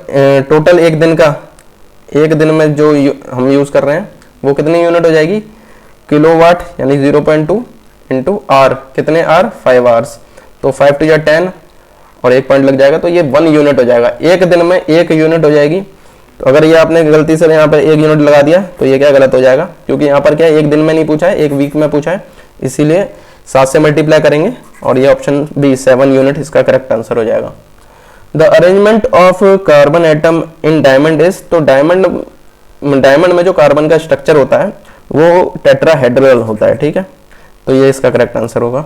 टोटल एक दिन में जो हम यूज कर रहे हैं वो कितनी यूनिट हो जाएगी, किलोवाट, यानी 0.2 इंटू आर, कितने आर, 5 आवर्स, तो 5 to 10 और 1 पॉइंट लग जाएगा, तो ये 1 यूनिट हो जाएगा, एक दिन में 1 यूनिट हो जाएगी। तो अगर ये आपने गलती से यहाँ पर 1 यूनिट लगा दिया तो ये क्या गलत हो जाएगा, क्योंकि यहाँ पर क्या है, एक दिन में नहीं पूछा है, एक वीक में पूछा है, इसीलिए 7 से मल्टीप्लाई करेंगे और ये ऑप्शन बी 7 यूनिट इसका करेक्ट आंसर हो जाएगा। The arrangement of carbon atom in diamond is, तो डायमंड में जो कार्बन का स्ट्रक्चर होता है वो टेट्राहेड्रल होता है। ठीक है, तो ये इसका करेक्ट आंसर होगा।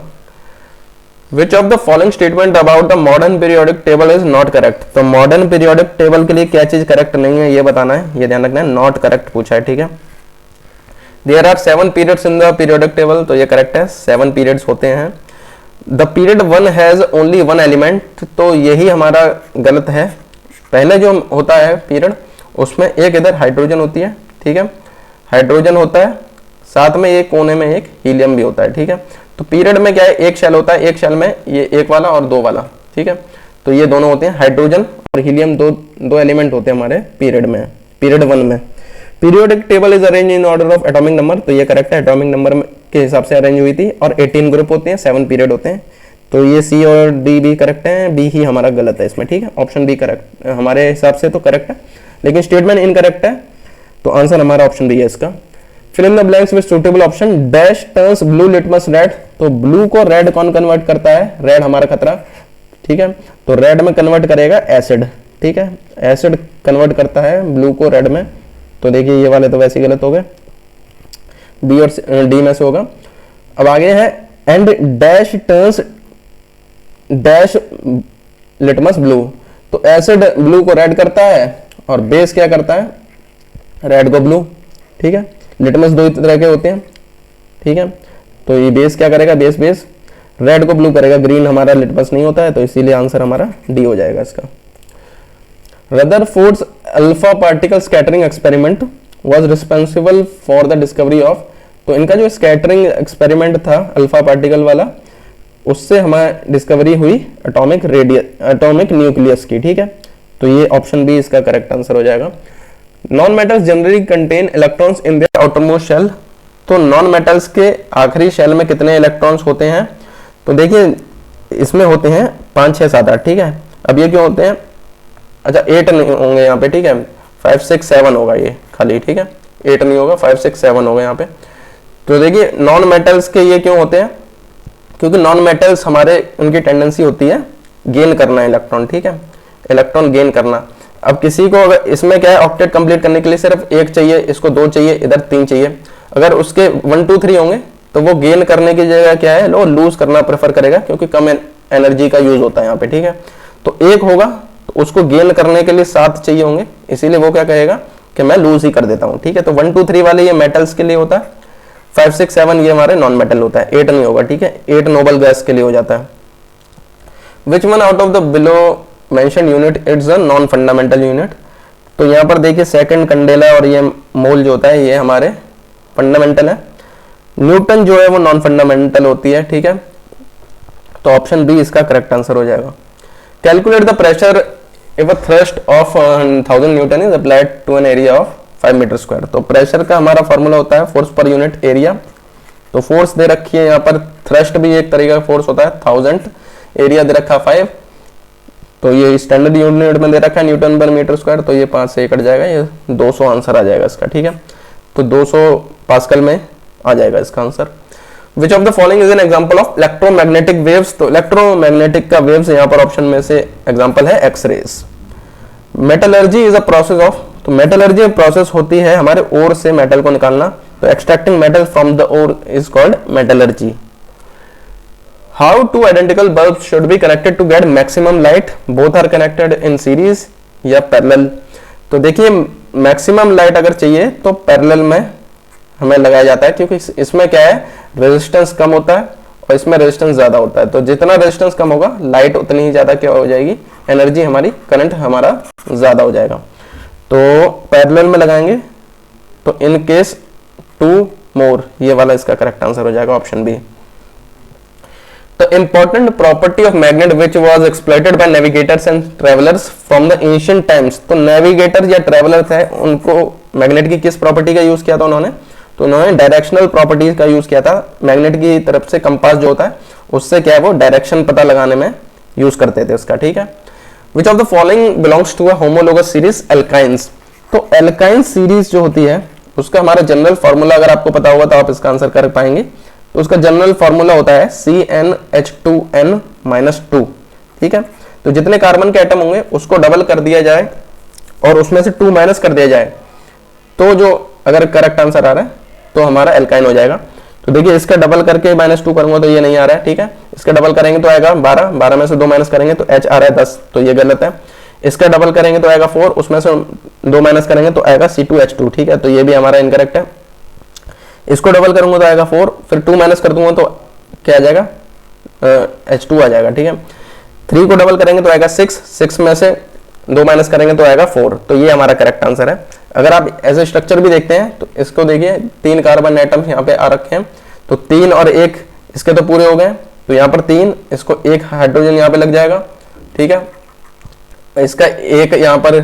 Which of the following statement about the modern periodic table is not correct? तो मॉडर्न पीरियोडिक टेबल के लिए क्या चीज करेक्ट नहीं है ये बताना है, ये ध्यान रखना है, नॉट करेक्ट पूछा है। ठीक है, There are 7 periods in the periodic table, तो ये करेक्ट है, 7 periods होते हैं। The period 1 has only 1 element, तो यही हमारा गलत है। पहले जो होता है पीरियड उसमें एक इधर हाइड्रोजन होती है, ठीक है, हाइड्रोजन होता है, साथ में एक कोने में एक हीलियम भी होता है। ठीक है, तो पीरियड में क्या है, एक शेल होता है, एक शेल में ये एक वाला और 2 वाला। ठीक है, तो ये दोनों होते हैं, हाइड्रोजन और हीलियम, दो एलिमेंट होते हैं हमारे पीरियड में, पीरियड 1 में। Periodic table is arrange in order of atomic number, तो ये करेक्ट है, एटॉमिक नंबर के हिसाब से अरेंज हुई थी, और 18 ग्रुप होते हैं, 7 पीरियड होते हैं, तो ये सी और डी भी करेक्ट है, बी ही हमारा गलत है इसमें। ठीक है, ऑप्शन बी करेक्ट हमारे हिसाब से तो करेक्ट है, लेकिन स्टेटमेंट इनकरेक्ट है, तो आंसर हमारा ऑप्शन बी है इसका। Fill in the blanks with suitable option. Dash turns blue litmus red, तो ब्लू को रेड कौन कन्वर्ट करता है, रेड हमारा खतरा। ठीक है, तो रेड में कन्वर्ट करेगा एसिड। ठीक है, एसिड कन्वर्ट करता है ब्लू को रेड में, तो देखिए ये वाले तो वैसे ही गलत हो गए, बी और डी में से होगा। अब आगे है and dash turns dash litmus blue, तो एसिड ब्लू को रेड करता है और बेस क्या करता है, रेड को ब्लू। ठीक है, लिटमस दो तरह के होते हैं, ठीक है। तो ये बेस क्या करेगा, बेस रेड को ब्लू करेगा, ग्रीन हमारा लिटमस नहीं होता है, तो इसीलिए आंसर हमारा डी हो जाएगा इसका। Rutherford's alpha particle scattering experiment was responsible for the discovery of, तो इनका जो स्कैटरिंग एक्सपेरिमेंट था अल्फा पार्टिकल वाला, उससे हमारी डिस्कवरी हुई एटॉमिक न्यूक्लियस की, ठीक है। तो ये ऑप्शन बी इसका करेक्ट आंसर हो जाएगा। Non metals generally contain electrons in their outermost shell, तो नॉन मेटल्स के आखिरी शेल में कितने इलेक्ट्रॉन्स होते हैं, तो देखिए इसमें होते हैं 5 6 7 8, ठीक है। अब ये क्यों होते हैं, अच्छा 8 नहीं होंगे यहाँ पे, ठीक है, 5 6 7 होगा ये खाली, ठीक है, 8 नहीं होगा, 5 6 7 होगा यहाँ पे। तो देखिए नॉन मेटल्स के ये क्यों होते हैं, क्योंकि नॉन मेटल्स हमारे उनकी टेंडेंसी होती है गेन करना इलेक्ट्रॉन, ठीक है, इलेक्ट्रॉन गेन करना। अब किसी को अगर इसमें क्या है, ऑक्टेट कंप्लीट करने के लिए सिर्फ 1 चाहिए, इसको 2 चाहिए, इधर 3 चाहिए, अगर उसके 1 2 3 होंगे तो वो गेन करने की जगह क्या है, वो लूज करना प्रेफर करेगा, क्योंकि कम एनर्जी का यूज होता है यहाँ पे, ठीक है। तो 1 होगा तो उसको गेन करने के लिए 7 चाहिए होंगे, इसीलिए वो क्या कहेगा कि मैं लूज ही कर देता हूँ, ठीक है। तो 1 2 3 वाले ये मेटल्स के लिए होता है, 5 6 7 ये हमारे नॉन मेटल होता है, 8 नहीं होगा, ठीक है, 8 नोबल गैस के लिए हो जाता है। Which one out of the below mentioned unit it's a non fundamental unit, तो यहाँ पर देखिए सेकंड कंडेला और ये मोल जो होता है ये हमारे फंडामेंटल है, न्यूटन जो है वो नॉन फंडामेंटल होती है, ठीक है। तो ऑप्शन बी इसका करेक्ट आंसर हो जाएगा। Calculate the pressure if a thrust of 1000 newton is applied to an area of 5 metre square, तो प्रेशर का हमारा फॉर्मूला होता है फोर्स पर यूनिट एरिया, तो फोर्स दे रखी है यहाँ पर, थ्रस्ट भी एक तरीका का फोर्स होता है 1000, एरिया दे रखा 5, तो ये स्टैंडर्ड यूनिट में दे रखा है न्यूटन पर मीटर स्क्वायर, तो ये 5 से कट जाएगा, ये 200 आंसर आ जाएगा इसका, ठीक है। तो 200 पास्कल में आ जाएगा इसका answer. Which of the following is an example of electromagnetic waves, तो इलेक्ट्रोमैग्नेटिक का वेव्स यहाँ पर ऑप्शन में से एग्जांपल है X rays. Metallurgy is a process of, तो मेटलर्जी प्रोसेस होती है हमारे ओर से मेटल को निकालना, तो extracting metal from the ore is called metallurgy. How two identical bulb should be connected to get maximum light, both are connected in series या parallel, तो देखिए मैक्सिमम लाइट अगर चाहिए तो पैरेलल में हमें लगाया जाता है, क्योंकि इसमें क्या है रेजिस्टेंस कम होता है और इसमें रेजिस्टेंस ज्यादा होता है, तो जितना रेजिस्टेंस कम होगा लाइट उतनी ही ज्यादा क्या हो जाएगी, एनर्जी हमारी, करंट हमारा ज्यादा हो जाएगा। तो पैरेलल में लगाएंगे, तो इन केस 2 मोर, ये वाला इसका करेक्ट आंसर हो जाएगा option B. The important property of magnet which was exploited by navigators and travelers from the ancient times, तो नेविगेटर या ट्रेवलर थे उनको मैग्नेट की किस प्रॉपर्टी का यूज किया था उन्होंने, तो उन्होंने डायरेक्शनल प्रॉपर्टीज का यूज किया था। मैग्नेट की तरफ से कंपास जो होता है उससे क्या है वो डायरेक्शन पता लगाने में यूज करते थे उसका, ठीक है। Which of the following belongs to a homologous series alkynes, तो एल्काइन सीरीज जो होती है उसका हमारा जनरल फॉर्मूला अगर आपको पता होगा तो आप इसका आंसर कर पाएंगे, तो उसका जनरल फॉर्मूला होता है CnH2n-2, ठीक है। तो जितने कार्बन के एटम होंगे उसको डबल कर दिया जाए और उसमें से 2 माइनस कर दिया जाए, तो जो अगर करेक्ट आंसर आ रहा है तो हमारा एल्काइन हो जाएगा। तो देखिए इसका डबल करके -2 करूंगा तो ये नहीं आ रहा है, ठीक है। इसका डबल करेंगे तो आएगा 12, 12 में से 2 माइनस करेंगे तो H आ रहा है 10, तो ये गलत है। इसका डबल करेंगे तो आएगा 4, उसमें से 2 माइनस करेंगे तो आएगा C2H2, ठीक है, तो ये भी हमारा इनकरेक्ट है। इसको डबल करूंगा तो आएगा 4, फिर 2 माइनस कर दूंगा तो क्या आ जाएगा, H2 आ जाएगा, ठीक है। 3 को डबल करेंगे तो आएगा 6, 6 में से 2 माइनस करेंगे तो आएगा 4, तो ये हमारा करेक्ट आंसर है। अगर आप ऐसे स्ट्रक्चर भी देखते हैं तो इसको देखिए 3 कार्बन एटम यहाँ पे आ रखे हैं, तो 3 और 1 इसके तो पूरे हो गए, तो यहाँ पर 3, इसको 1 हाइड्रोजन यहाँ पे लग जाएगा, ठीक है। इसका 1 यहाँ पर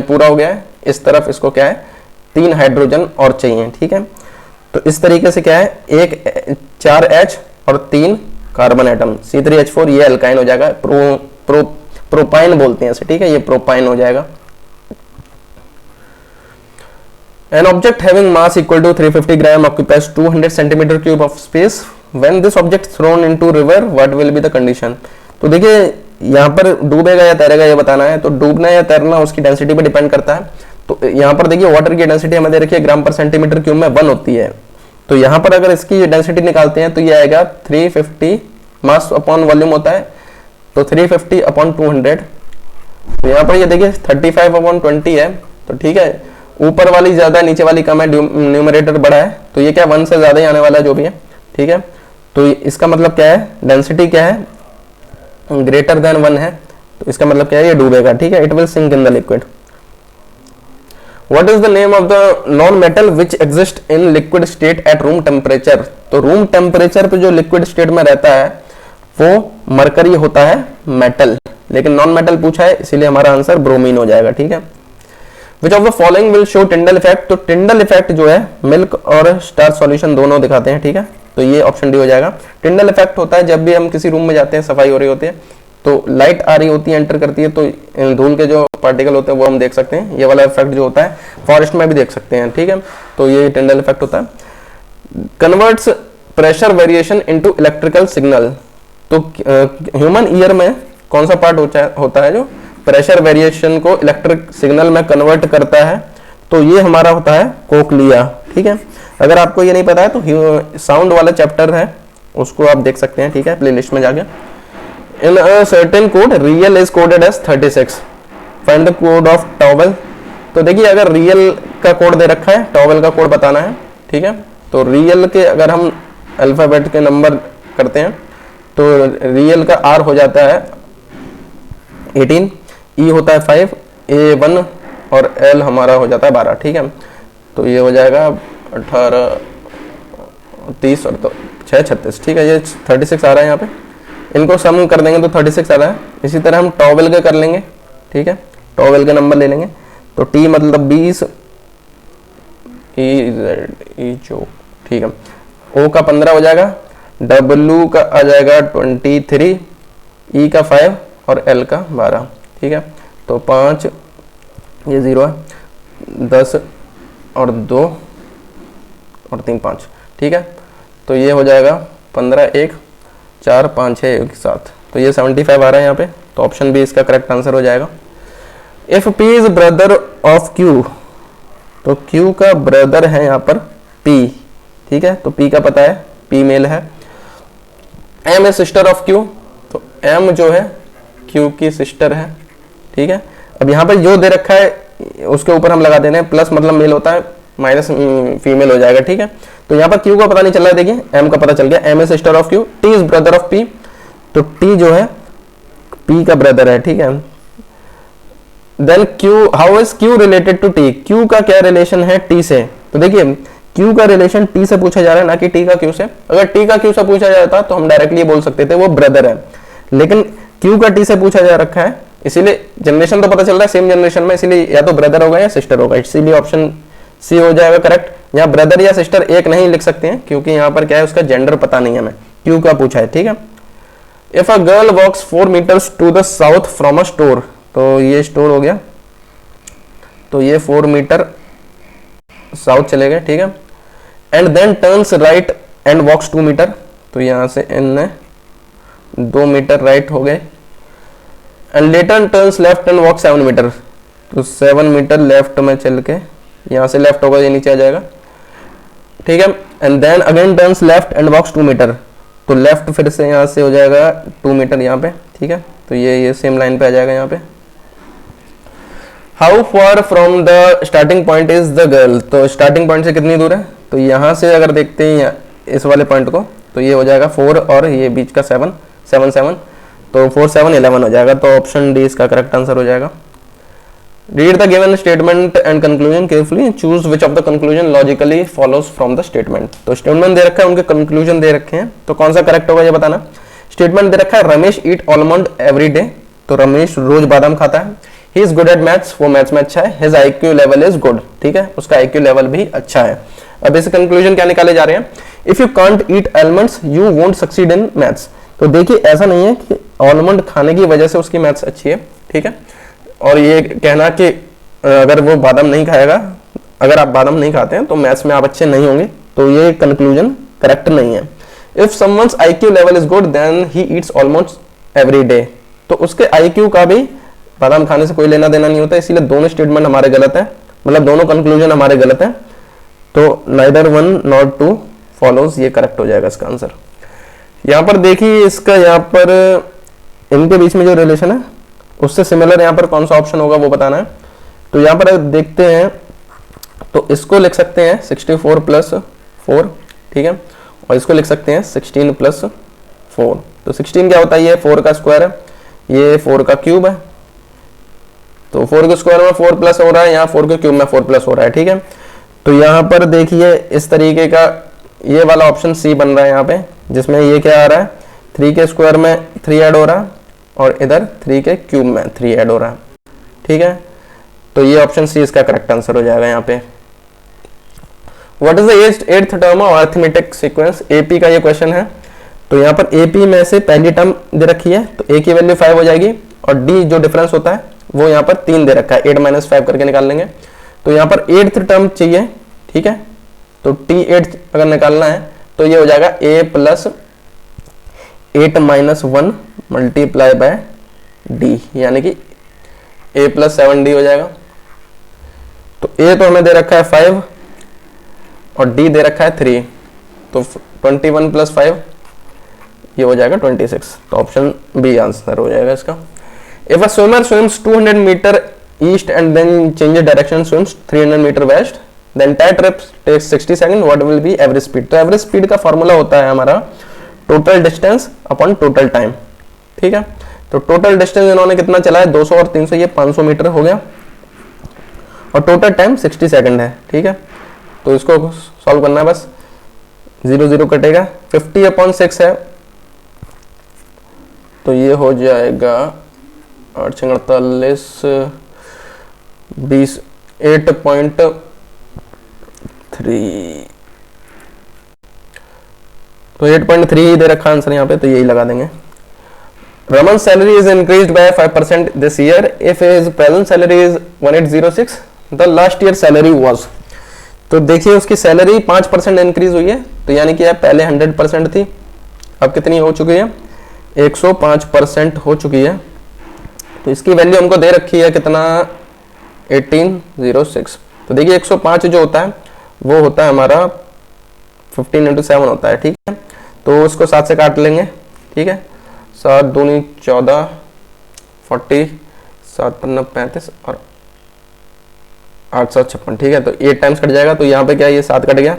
पूरा हो गया है, इस तरफ इसको क्या है 3 हाइड्रोजन और चाहिए, ठीक है। तो इस तरीके से क्या है 4H और 3 कार्बन एटम C3H4, ये अल्काइन हो जाएगा, प्रोपाइन बोलते हैं इसे, ठीक है, ये प्रोपाइन हो जाएगा। An object having mass equal to 350 gram occupies 200 centimeter cube of space. When this object thrown into river, what will be the condition? तो देखिए यहाँ पर डूबेगा या तैरेगा ये बताना है, तो डूबना या तैरना उसकी डेंसिटी पे डिपेंड करता है। तो यहाँ पर देखिए वाटर की डेंसिटी हमें दे रखी है ग्राम पर सेंटीमीटर क्यूब में 1 होती है, तो यहाँ पर अगर इसकी डेंसिटी निकालते हैं तो ये आएगा 350, मास अपॉन वॉल्यूम होता है, तो 350/200, तो यहाँ पर ये देखिए 35/20 है, तो ठीक है ऊपर वाली ज्यादा नीचे वाली कम है, न्यूमरेटर बड़ा है, तो ये क्या 1 से ज्यादा ही आने वाला है जो भी है, ठीक है। तो इसका मतलब क्या है, डेंसिटी क्या है, ग्रेटर देन 1 है, तो इसका मतलब क्या है, ये डूबेगा, ठीक है। It will sink in the liquid. What is the name of the non-metal which exists in liquid state at room temperature? तो रूम टेम्परेचर पे जो लिक्विड स्टेट में रहता है वो मरकरी होता है, मेटल, लेकिन नॉन मेटल पूछा है इसीलिए हमारा आंसर ब्रोमीन हो जाएगा, ठीक है। Which of the following will show Tyndall effect? तो टिंडल इफेक्ट जो है मिल्क और स्टार्च सॉल्यूशन दोनों दिखाते हैं, ठीक है। तो ये ऑप्शन डी हो जाएगा। टिंडल इफेक्ट होता है जब भी हम किसी रूम में जाते हैं, सफाई हो रही होती है, तो लाइट आ रही होती है, एंटर करती है, तो धूल के जो पार्टिकल होते हैं वो हम देख सकते हैं। ये वाला इफेक्ट जो होता है फॉरेस्ट में भी देख सकते हैं, ठीक है। तो ये टिंडल इफेक्ट होता है। Converts pressure variation into electrical signal. तो ह्यूमन ईयर में कौन सा पार्ट होता है जो प्रेशर वेरिएशन को इलेक्ट्रिक सिग्नल में कन्वर्ट करता है? तो ये हमारा होता है कोक्लिया, ठीक है। अगर आपको ये नहीं पता है तो साउंड वाला चैप्टर है, उसको आप देख सकते हैं, ठीक है, प्लेलिस्ट में जाके। In a certain code real is coded as 36, find the code of towel. तो देखिए अगर रियल का कोड दे रखा है, टॉवेल का कोड बताना है, ठीक है। तो रियल के अगर हम अल्फाबेट के नंबर करते हैं तो रियल का आर हो जाता है 18, ई होता है 5, ए 1 और एल हमारा हो जाता है 12, ठीक है। तो ये हो जाएगा 18, 30 और 6, 36, ठीक है। ये 36 आ रहा है यहाँ पे, इनको सम कर देंगे तो 36 आ रहा है। इसी तरह हम टॉवेल के कर लेंगे, ठीक है, टॉवेल के नंबर ले लेंगे। तो टी मतलब 20, ई जो, ठीक है, ओ का 15 हो जाएगा, डब्ल्यू का आ जाएगा 23, ई का 5 और एल का 12, ठीक है। तो 5, ये 0 है, 10 और 2 और 3 5, ठीक है। तो ये हो जाएगा 15, 1, 4, 5, 6 एक साथ, तो ये 75 आ रहा है यहाँ पे। तो ऑप्शन बी इसका करेक्ट आंसर हो जाएगा। If P is brother of Q, तो क्यू का ब्रदर है यहाँ पर पी, ठीक है। तो पी का पता है, पी मेल है। M is sister of Q, तो एम जो है क्यू की सिस्टर है, ठीक है। अब यहाँ पर जो दे रखा है उसके ऊपर हम लगा देने, प्लस मतलब मेल होता है, माइनस फीमेल हो जाएगा, ठीक है। तो यहाँ पर क्यू का पता नहीं चल रहा है, देखिए एम का पता चल गया, M is sister of Q, T is brother of P, तो टी जो है पी का ब्रदर है, ठीक है। Then Q, how is Q related to T, Q का क्या रिलेशन है टी से? तो देखिए क्यू का रिलेशन टी से पूछा जा रहा है, ना कि टी का क्यू से। अगर टी का क्यू से पूछा जाता तो हम डायरेक्टली बोल सकते थे वो ब्रदर है, लेकिन क्यू का टी से पूछा जा रखा है, इसीलिए जनरेशन तो पता चल रहा है सेम जनरेशन में, इसीलिए या तो ब्रदर होगा या सिस्टर होगा, इसीलिए ऑप्शन सी हो जाएगा करेक्ट। यहाँ ब्रदर या सिस्टर एक नहीं लिख सकते हैं क्योंकि यहाँ पर क्या है, उसका जेंडर पता नहीं है हमें, क्यू का पूछा है, ठीक है। If a girl walks 4 meters to the south from a store, तो ये स्टोर हो गया, तो ये 4 मीटर साउथ चले गए, ठीक है। And then turns right and walks 2 meter, तो यहां से इन 2 मीटर राइट हो गए। And later turns left and walk 7 meter, तो 7 मीटर लेफ्ट में चल के यहां से लेफ्ट होगा, ये नीचे आ जाएगा, ठीक है। And then again turns left and walks 2 meter, तो लेफ्ट फिर से यहां से हो जाएगा 2 मीटर यहाँ पे, ठीक है। तो ये सेम लाइन पे आ जाएगा यहाँ पे। How far from the starting point is the girl, तो स्टार्टिंग पॉइंट से कितनी दूर है? तो यहाँ से अगर देखते हैं इस वाले पॉइंट को, तो ये हो जाएगा 4 और ये बीच का 7, 7 7, तो 4 7 11 हो जाएगा। तो ऑप्शन डी इसका करेक्ट आंसर हो जाएगा। Read the given statement and conclusion carefully, choose which of the conclusion logically follows from the statement. तो स्टेटमेंट दे रखा है, उनके कंक्लूजन दे रखे हैं, तो कौन सा करेक्ट होगा ये बताना। स्टेटमेंट दे रखा है रमेश ईट आलमंड एवरी डे, तो रमेश रोज बादाम खाता है। He is good at maths, वो मैथ्स में अच्छा है। His IQ level is good, ठीक है, उसका IQ लेवल भी अच्छा है। अब इसे कंक्लूजन क्या निकाले जा रहे हैं, if you can't eat almonds you won't succeed in maths. तो देखिए ऐसा नहीं है कि आलमंड खाने की वजह से उसकी मैथ्स अच्छी है, ठीक है। और ये कहना कि अगर वो बादाम नहीं खाएगा, अगर आप बादाम नहीं खाते हैं तो मैथ्स में आप अच्छे नहीं होंगे, तो ये कंक्लूजन करेक्ट नहीं है। If someone's IQ level is good then he eats almost every day, तो उसके IQ का भी बादाम खाने से कोई लेना देना नहीं होता, इसीलिए दोनों स्टेटमेंट हमारे गलत है, मतलब दोनों कंक्लूजन हमारे गलत है। तो नाइदर 1 नॉर 2 फॉलोज, ये करेक्ट हो जाएगा इसका आंसर। यहाँ पर देखिए इसका, यहाँ पर इनके बीच में जो रिलेशन है उससे सिमिलर यहाँ पर कौन सा ऑप्शन होगा वो बताना है। तो यहाँ पर देखते हैं तो इसको लिख सकते हैं 64 प्लस 4, ठीक है, और इसको लिख सकते हैं 16 प्लस 4। तो 16 क्या होता है, ये 4 का स्क्वायर है, ये 4 का क्यूब है, तो 4 के स्क्वायर में 4 प्लस हो रहा है, यहाँ 4 के क्यूब में 4 प्लस हो रहा है, ठीक है। तो यहाँ पर देखिए इस तरीके का ये वाला ऑप्शन सी बन रहा है यहाँ पे, जिसमें ये क्या आ रहा है, 3 के स्क्वायर में 3 ऐड हो रहा है और इधर 3 के क्यूब में 3 ऐड हो रहा है, ठीक है। तो ये ऑप्शन सी इसका करेक्ट आंसर हो जाएगा यहाँ पे। What is the eighth term of arithmetic sequence, AP का ये क्वेश्चन है। तो यहाँ पर एपी में से पहली टर्म दे रखी है, तो ए की वैल्यू 5 हो जाएगी, और डी जो डिफरेंस होता है वो यहाँ पर 3 दे रखा है, 8 - 5 करके निकाल लेंगे। तो यहाँ पर एट्थ टर्म चाहिए, ठीक है। तो T8 अगर निकालना है तो ये हो जाएगा a + 8 - 1 मल्टीप्लाई बाय d, यानी कि a + 7d हो जाएगा। तो a तो हमें दे रखा है 5 और d दे रखा है 3, तो 21 + 5 ये हो जाएगा 26। तो ऑप्शन बी आंसर हो जाएगा इसका। If a swimmer swims 200 meter east and then changes direction, swims 300 meter west, the entire trip takes 60 second, what will be average speed. तो एवरेज स्पीड का फॉर्मूला होता है हमारा total distance upon total time, ठीक है। तो total distance इन्होंने कितना चला है, 200 और 300, ये 500 मीटर हो गया, और टोटल टाइम 60 सेकंड है, ठीक है। तो इसको सॉल्व करना है बस, 0 0 कटेगा, 50/6 है, तो ये हो जाएगा 8 × 48 20 8.3। तो 8.3 दे रखा आंसर यहाँ पे, तो यही लगा देंगे। Raman salary is increased by 5% this year, if his present salary is 1806, the last year salary was. तो देखिए उसकी सैलरी 5% इंक्रीज हुई है, तो यानी कि पहले 100% थी, अब कितनी हो चुकी है, 105% हो चुकी है। तो इसकी वैल्यू हमको दे रखी है कितना, 1806। तो देखिए 105 जो होता है वो होता है हमारा 15 × 7 होता है, ठीक है। तो उसको 7 से काट लेंगे, ठीक है, 7 दूनी 14, 40, 7 × 35 और 8 7 56, ठीक है। तो 8 टाइम्स कट जाएगा, तो यहाँ पे क्या, ये 7 कट गया,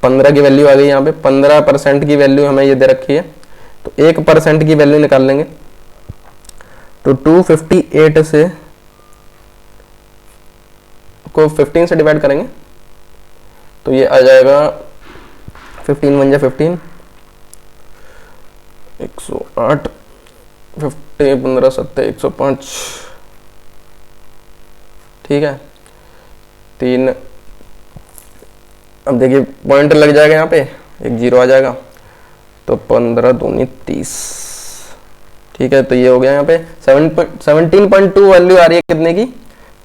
15 की वैल्यू आ गई यहाँ पे, 15% की वैल्यू हमें ये दे रखी है, तो 1% की वैल्यू निकाल लेंगे। तो 258 से को 15 से डिवाइड करेंगे, तो ये आ जाएगा 15 × 15, 108, 50 15 7 105, ठीक है, 3। अब देखिए पॉइंट लग जाएगा यहाँ पे, एक 0 आ जाएगा, तो 15 दूनी 30, ठीक है। तो ये हो गया यहाँ पे 17.2 वैल्यू आ रही है कितने की,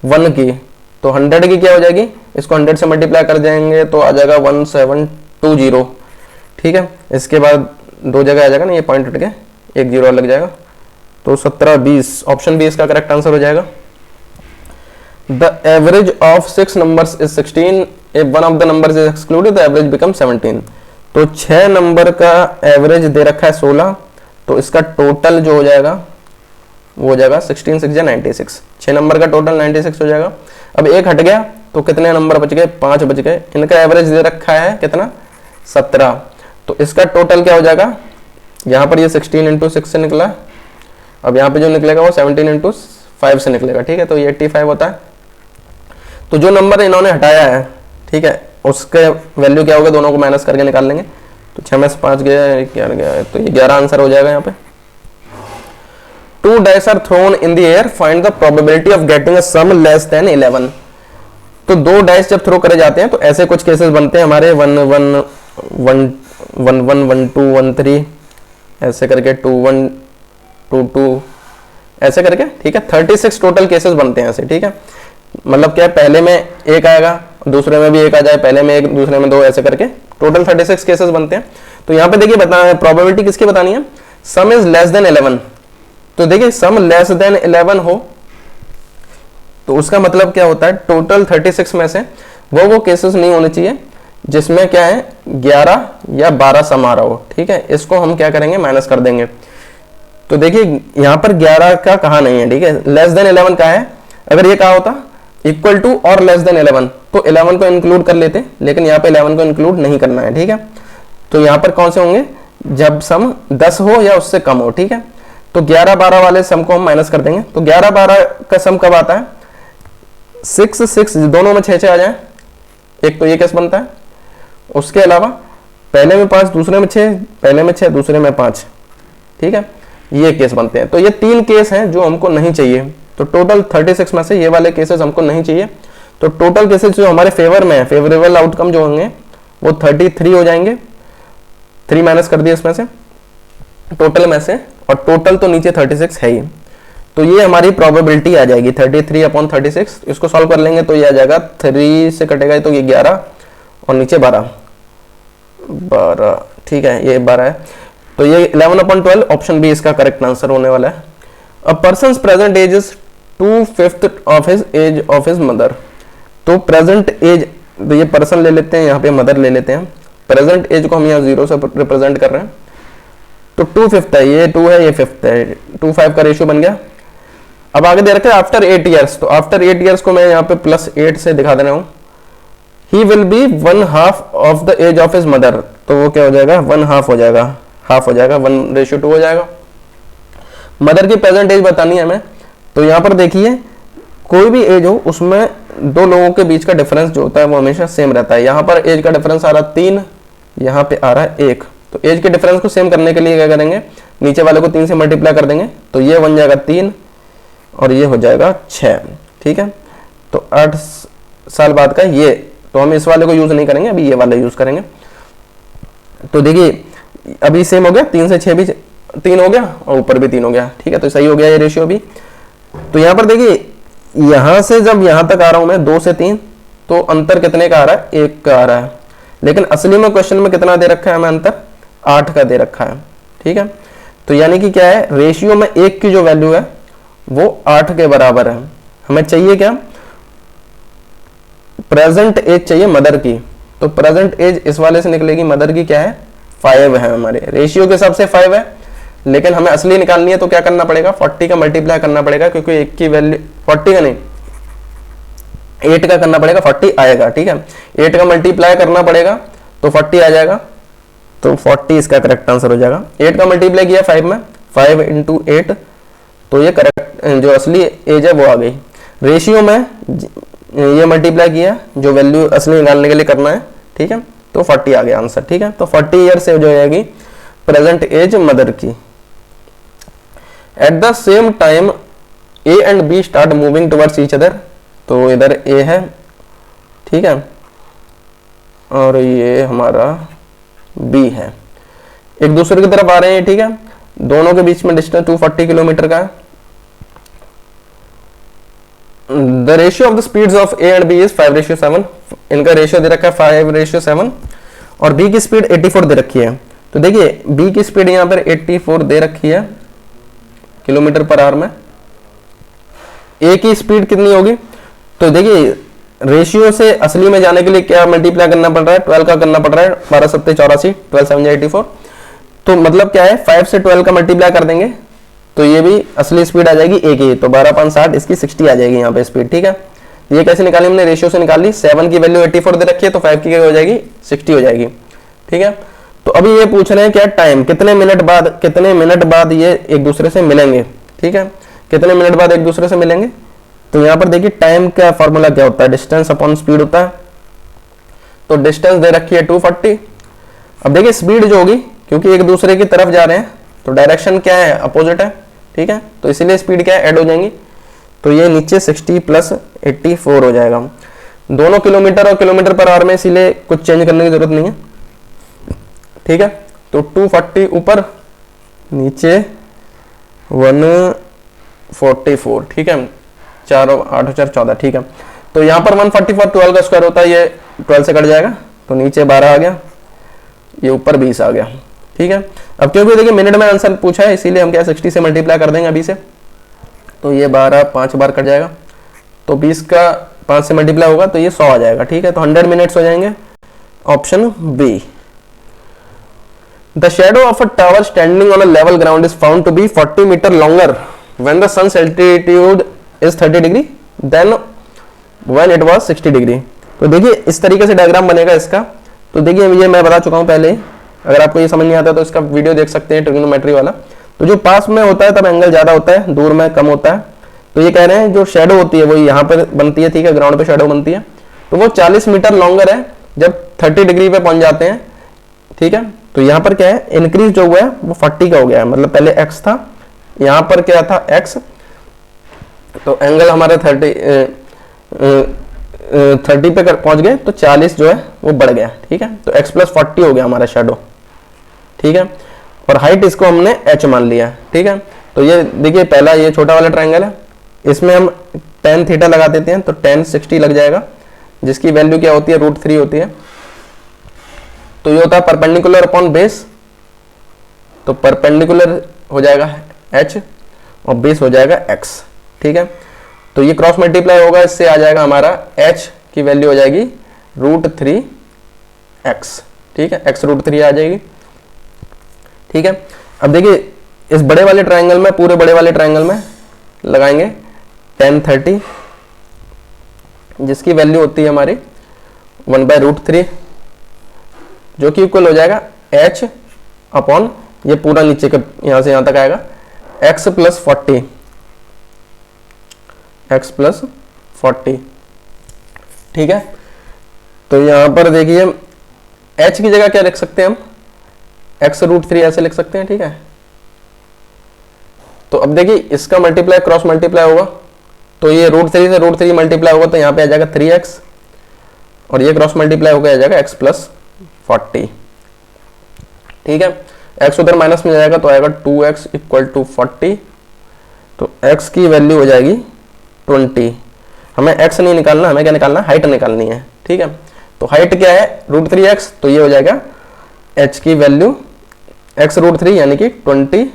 1 की। तो 100 की क्या हो जाएगी, इसको 100 से मल्टीप्लाई कर देंगे तो आ जाएगा 1720, ठीक है। इसके बाद 2 जगह आ जाएगा ना, ये पॉइंट हट के एक 0 लग जाएगा, तो 17 20, ऑप्शन बी इसका करेक्ट आंसर हो जाएगा। The average of 6 numbers is 16, if one of the numbers is excluded the average become 17। तो 6 नंबर का एवरेज दे रखा है 16, तो इसका टोटल जो हो जाएगा वो हो जाएगा 16 6 96, 6 नंबर का टोटल 96 हो जाएगा। अब एक हट गया तो कितने नंबर बच गए, 5 बच गए, इनका एवरेज दे रखा है कितना, 17। तो इसका टोटल क्या हो जाएगा, यहाँ पर ये 16 × 6 से निकला, अब यहाँ पे जो निकलेगा वो 17 × 5 से निकलेगा, ठीक है। तो ये 85 होता है। तो जो नंबर इन्होंने हटाया है, ठीक है, उसके वैल्यू क्या होगा, दोनों को माइनस करके निकाल लेंगे। तो 6 में से 5 गया, 11 गया, तो ये 11 आंसर हो जाएगा यहाँ पे। 2 dice are thrown in the air, find the probability of getting a sum less than 11। तो 2 डाइस जब थ्रो करे जाते हैं तो ऐसे कुछ केसेस बनते हैं हमारे, 1 1 1 1 1 1 2 1 3 ऐसे करके, 2 1 2 2 ऐसे करके, ठीक है। 36 टोटल केसेस बनते हैं ऐसे, ठीक है। मतलब क्या, पहले में एक आएगा, दूसरे में भी एक आ जाए, पहले में एक, दूसरे में 2, ऐसे करके टोटल 36 केसेस बनते हैं। तो यहाँ पे देखिए प्रोबेबिलिटी किसकी बतानी है, सम इज लेस देन 11। तो देखिए सम लेस देन 11 हो तो उसका मतलब क्या होता है, टोटल 36 में से वो केसेस नहीं होने चाहिए जिसमें क्या है 11 या 12 सम आ रहा हो, ठीक है। इसको हम क्या करेंगे, माइनस कर देंगे। तो देखिए यहाँ पर 11 का कहा नहीं है, ठीक है, लेस देन 11 का है। अगर ये कहा होता इक्वल टू और लेस देन 11, तो 11 को इंक्लूड कर लेते, लेकिन यहाँ पे 11 को इंक्लूड नहीं करना है, ठीक है। तो यहाँ पर कौन से होंगे, जब सम 10 हो या उससे कम हो, ठीक है। तो 11-12 वाले सम को हम माइनस कर देंगे, तो 11-12 का सम कब आता है, 6-6 दोनों में 6 आ जाए, एक तो ये केस बनता है। उसके अलावा पहले में 5 दूसरे में 6, पहले में 6 दूसरे में 5, ठीक है, ये केस बनते हैं। तो ये 3 केस हैं जो हमको नहीं चाहिए, तो टोटल 36 में से ये वाले केसेस हमको नहीं चाहिए। तो टोटल केसेस जो हमारे फेवर में है, फेवरेबल आउटकम जो होंगे वो 33 हो जाएंगे, 3 माइनस कर दिए इसमें से टोटल में से, और टोटल तो नीचे 36 है ही। तो ये हमारी प्रोबेबिलिटी आ जाएगी 33/36। इसको सॉल्व कर लेंगे तो ये आ जाएगा, 3 से कटेगा तो ये 11 और नीचे 12, ठीक है, ये 12 है। तो ये 11/12 ऑप्शन बी इसका करेक्ट आंसर होने वाला है। A person present age is 2/5 of his age of his mother. तो प्रेजेंट एज, तो ये पर्सन ले लेते हैं, यहाँ पे मदर ले लेते हैं। प्रेजेंट एज को हम यहाँ 0 से रिप्रेजेंट कर रहे हैं, तो 2/5 है, ये 2 है, ये 5 है, 2/5 का रेशियो बन गया। अब आगे दे रखे हैं आफ्टर 8 ईयर्स, तो आफ्टर 8 ईयर्स को मैं यहाँ पे +8 से दिखा दे रहा हूँ। He will be 1/2 of the age of his mother, तो वो क्या हो जाएगा, 1/2 हो जाएगा, हाफ हो जाएगा, 1:2 हो जाएगा। मदर की प्रेजेंट एज बतानी है हमें, तो यहाँ पर देखिए कोई भी एज हो उसमें 2 लोगों के बीच का डिफरेंस जो होता है वो हमेशा सेम रहता है। यहाँ पर एज का डिफरेंस आ रहा है 3, यहाँ पे आ रहा है 1, तो एज के डिफरेंस को सेम करने के लिए क्या करेंगे, नीचे वाले को 3 से मल्टीप्लाई कर देंगे, तो ये बन जाएगा 3 और ये हो जाएगा 6, ठीक है। तो 8 साल बाद का ये, तो हम इस वाले को यूज नहीं करेंगे, अभी ये वाला यूज करेंगे। तो देखिए अभी सेम हो गया, 3 से 6 भी 3 हो गया और ऊपर भी 3 हो गया, ठीक है, तो सही हो गया ये रेशियो भी। तो यहाँ पर देखिए यहां से जब यहां तक आ रहा हूं मैं 2 से 3, तो अंतर कितने का आ रहा है, 1 का आ रहा है, लेकिन असली में क्वेश्चन में कितना दे रखा है हमें अंतर, 8 का दे रखा है, ठीक है। तो यानी कि क्या है, रेशियो में 1 की जो वैल्यू है वो 8 के बराबर है। हमें चाहिए क्या, प्रेजेंट एज चाहिए मदर की, तो प्रेजेंट एज इस वाले से निकलेगी, मदर की क्या है 5 है, हमारे रेशियो के हिसाब से 5 है, लेकिन हमें असली निकालनी है तो क्या करना पड़ेगा, 40 का मल्टीप्लाई करना पड़ेगा, क्योंकि 1 की वैल्यू 40 का नहीं 8 का करना पड़ेगा, 40 आएगा, ठीक है। 8 का मल्टीप्लाई करना पड़ेगा तो 40 आ जाएगा, तो 40 इसका करेक्ट आंसर हो जाएगा। 8 का मल्टीप्लाई किया 5 में, 5 × 8, तो ये करेक्ट जो असली एज है वो आ गई। रेशियो में ये मल्टीप्लाई किया, जो वैल्यू असली निकालने के लिए करना है, ठीक है, तो 40 आ गया आंसर, ठीक है। तो 40 ईयर से जो जाएगी प्रेजेंट एज मदर की। At the same time A and B start moving towards each other, तो इधर ए है, ठीक है, और ये हमारा बी है, एक दूसरे की तरफ आ रहे हैं, ठीक है। दोनों के बीच में डिस्टेंस 240 किलोमीटर का है। The ratio of the speeds of A and B is 5:7, इनका रेशियो दे रखा है 5:7, और बी की स्पीड 84 दे रखी है। तो देखिए बी की स्पीड यहाँ पर 84 दे रखी है किलोमीटर पर आवर में, ए की स्पीड कितनी होगी, तो देखिए रेशियो से असली में जाने के लिए क्या मल्टीप्लाई करना पड़ रहा है, 12 का करना पड़ रहा है, 12 7 84, 12 7 84, तो मतलब क्या है 5 से 12 का मल्टीप्लाई कर देंगे तो ये भी असली स्पीड आ जाएगी ए की, तो 12 5 60, इसकी 60 आ जाएगी यहाँ पे स्पीड, ठीक है। ये कैसे निकाली हमने, रेशियो से निकाल ली। 7 की वैल्यू 84 दे रखी है, तो 5 की क्या हो जाएगी 60 हो जाएगी, ठीक है। तो अभी ये पूछ रहे हैं क्या टाइम, कितने मिनट बाद ये एक दूसरे से मिलेंगे, ठीक है, कितने मिनट बाद एक दूसरे से मिलेंगे। तो यहाँ पर देखिए टाइम का फॉर्मूला क्या होता है, डिस्टेंस अपॉन स्पीड होता है। तो डिस्टेंस दे रखी है 240। अब देखिए स्पीड जो होगी, क्योंकि एक दूसरे की तरफ जा रहे हैं तो डायरेक्शन क्या है, अपोजिट है, ठीक है, तो इसीलिए स्पीड क्या है, ऐड हो जाएंगी। तो ये नीचे 60 + 84 हो जाएगा। दोनों किलोमीटर और किलोमीटर पर आवर में, इसीलिए कुछ चेंज करने की जरूरत नहीं है, ठीक है। तो 240 ऊपर, नीचे 144, ठीक है, 4 8 4 14, ठीक है। तो यहाँ पर 144 12 का स्क्वायर होता है, ये 12 से कट जाएगा, तो नीचे 12 आ गया, ये ऊपर 20 आ गया, ठीक है। अब क्योंकि देखिए मिनट में आंसर पूछा है, इसीलिए हम क्या 60 से मल्टीप्लाई कर देंगे अभी से, तो ये 12 5 बार कट जाएगा, तो 20 का 5 से मल्टीप्लाई होगा तो ये 100 आ जाएगा, ठीक है। तो 100 मिनट्स हो जाएंगे, option B. The shadow of a tower standing on a level ground is found to be 40 meter longer when the sun's altitude is 30 degree, then when it was 60 degree. तो देखिए इस तरीके से डायग्राम बनेगा इसका। तो देखिए ये मैं बता चुका हूँ पहले ही, अगर आपको ये समझ नहीं आता तो इसका वीडियो देख सकते हैं ट्रिग्नोमेट्री वाला। तो जो पास में होता है तब एंगल ज़्यादा होता है, दूर में कम होता है। तो ये कह रहे हैं जो शेडो होती है वो यहाँ पर बनती है, ठीक है, ग्राउंड पे शेडो बनती है, तो वो 40 मीटर लॉन्गर है जब 30 डिग्री पे पहुंच जाते हैं, ठीक है। तो यहाँ पर क्या है, इंक्रीज जो हुआ है वो 40 का हो गया है, मतलब पहले x था, यहाँ पर क्या था x, तो एंगल हमारे 30 पे पहुंच गए तो 40 जो है वो बढ़ गया, ठीक है। तो x + 40 हो गया हमारा शेडो, ठीक है। और हाइट इसको हमने h मान लिया, ठीक है। तो ये देखिए पहला ये छोटा वाला ट्रायंगल है, इसमें हम tan थीटा लगा देते हैं तो tan 60 लग जाएगा, जिसकी वैल्यू क्या होती है, √3 होती है। तो ये होता है परपेंडिकुलर अपॉन बेस, तो परपेंडिकुलर हो जाएगा h और बेस हो जाएगा x, ठीक है। तो ये क्रॉस मल्टीप्लाई होगा, इससे आ जाएगा हमारा h की वैल्यू हो जाएगी √3x, ठीक है, x √3 आ जाएगी, ठीक है। अब देखिए इस बड़े वाले ट्रायंगल में, पूरे बड़े वाले ट्रायंगल में लगाएंगे tan 30, जिसकी वैल्यू होती है हमारी 1/√3, जो कि इक्वल हो जाएगा h अपॉन ये पूरा नीचे का यहां से यहां तक आएगा x + 40, x + 40, ठीक है। तो यहां पर देखिए h की जगह क्या लिख सकते हैं हम, x √3 ऐसे लिख सकते हैं, ठीक है। तो अब देखिए इसका मल्टीप्लाई क्रॉस मल्टीप्लाई होगा, तो ये √3 से √3 मल्टीप्लाई होगा तो यहाँ पे आ जाएगा 3x, और ये क्रॉस मल्टीप्लाई होकर आ जाएगा x + 40, ठीक है। x उधर माइनस में जाएगा तो आएगा 2x = 40, तो x की वैल्यू हो जाएगी 20। हमें x नहीं निकालना, हमें क्या निकालना, हाइट निकालनी है, ठीक है। तो हाइट क्या है, √3x, तो ये हो जाएगा h की वैल्यू x √3 यानी कि 20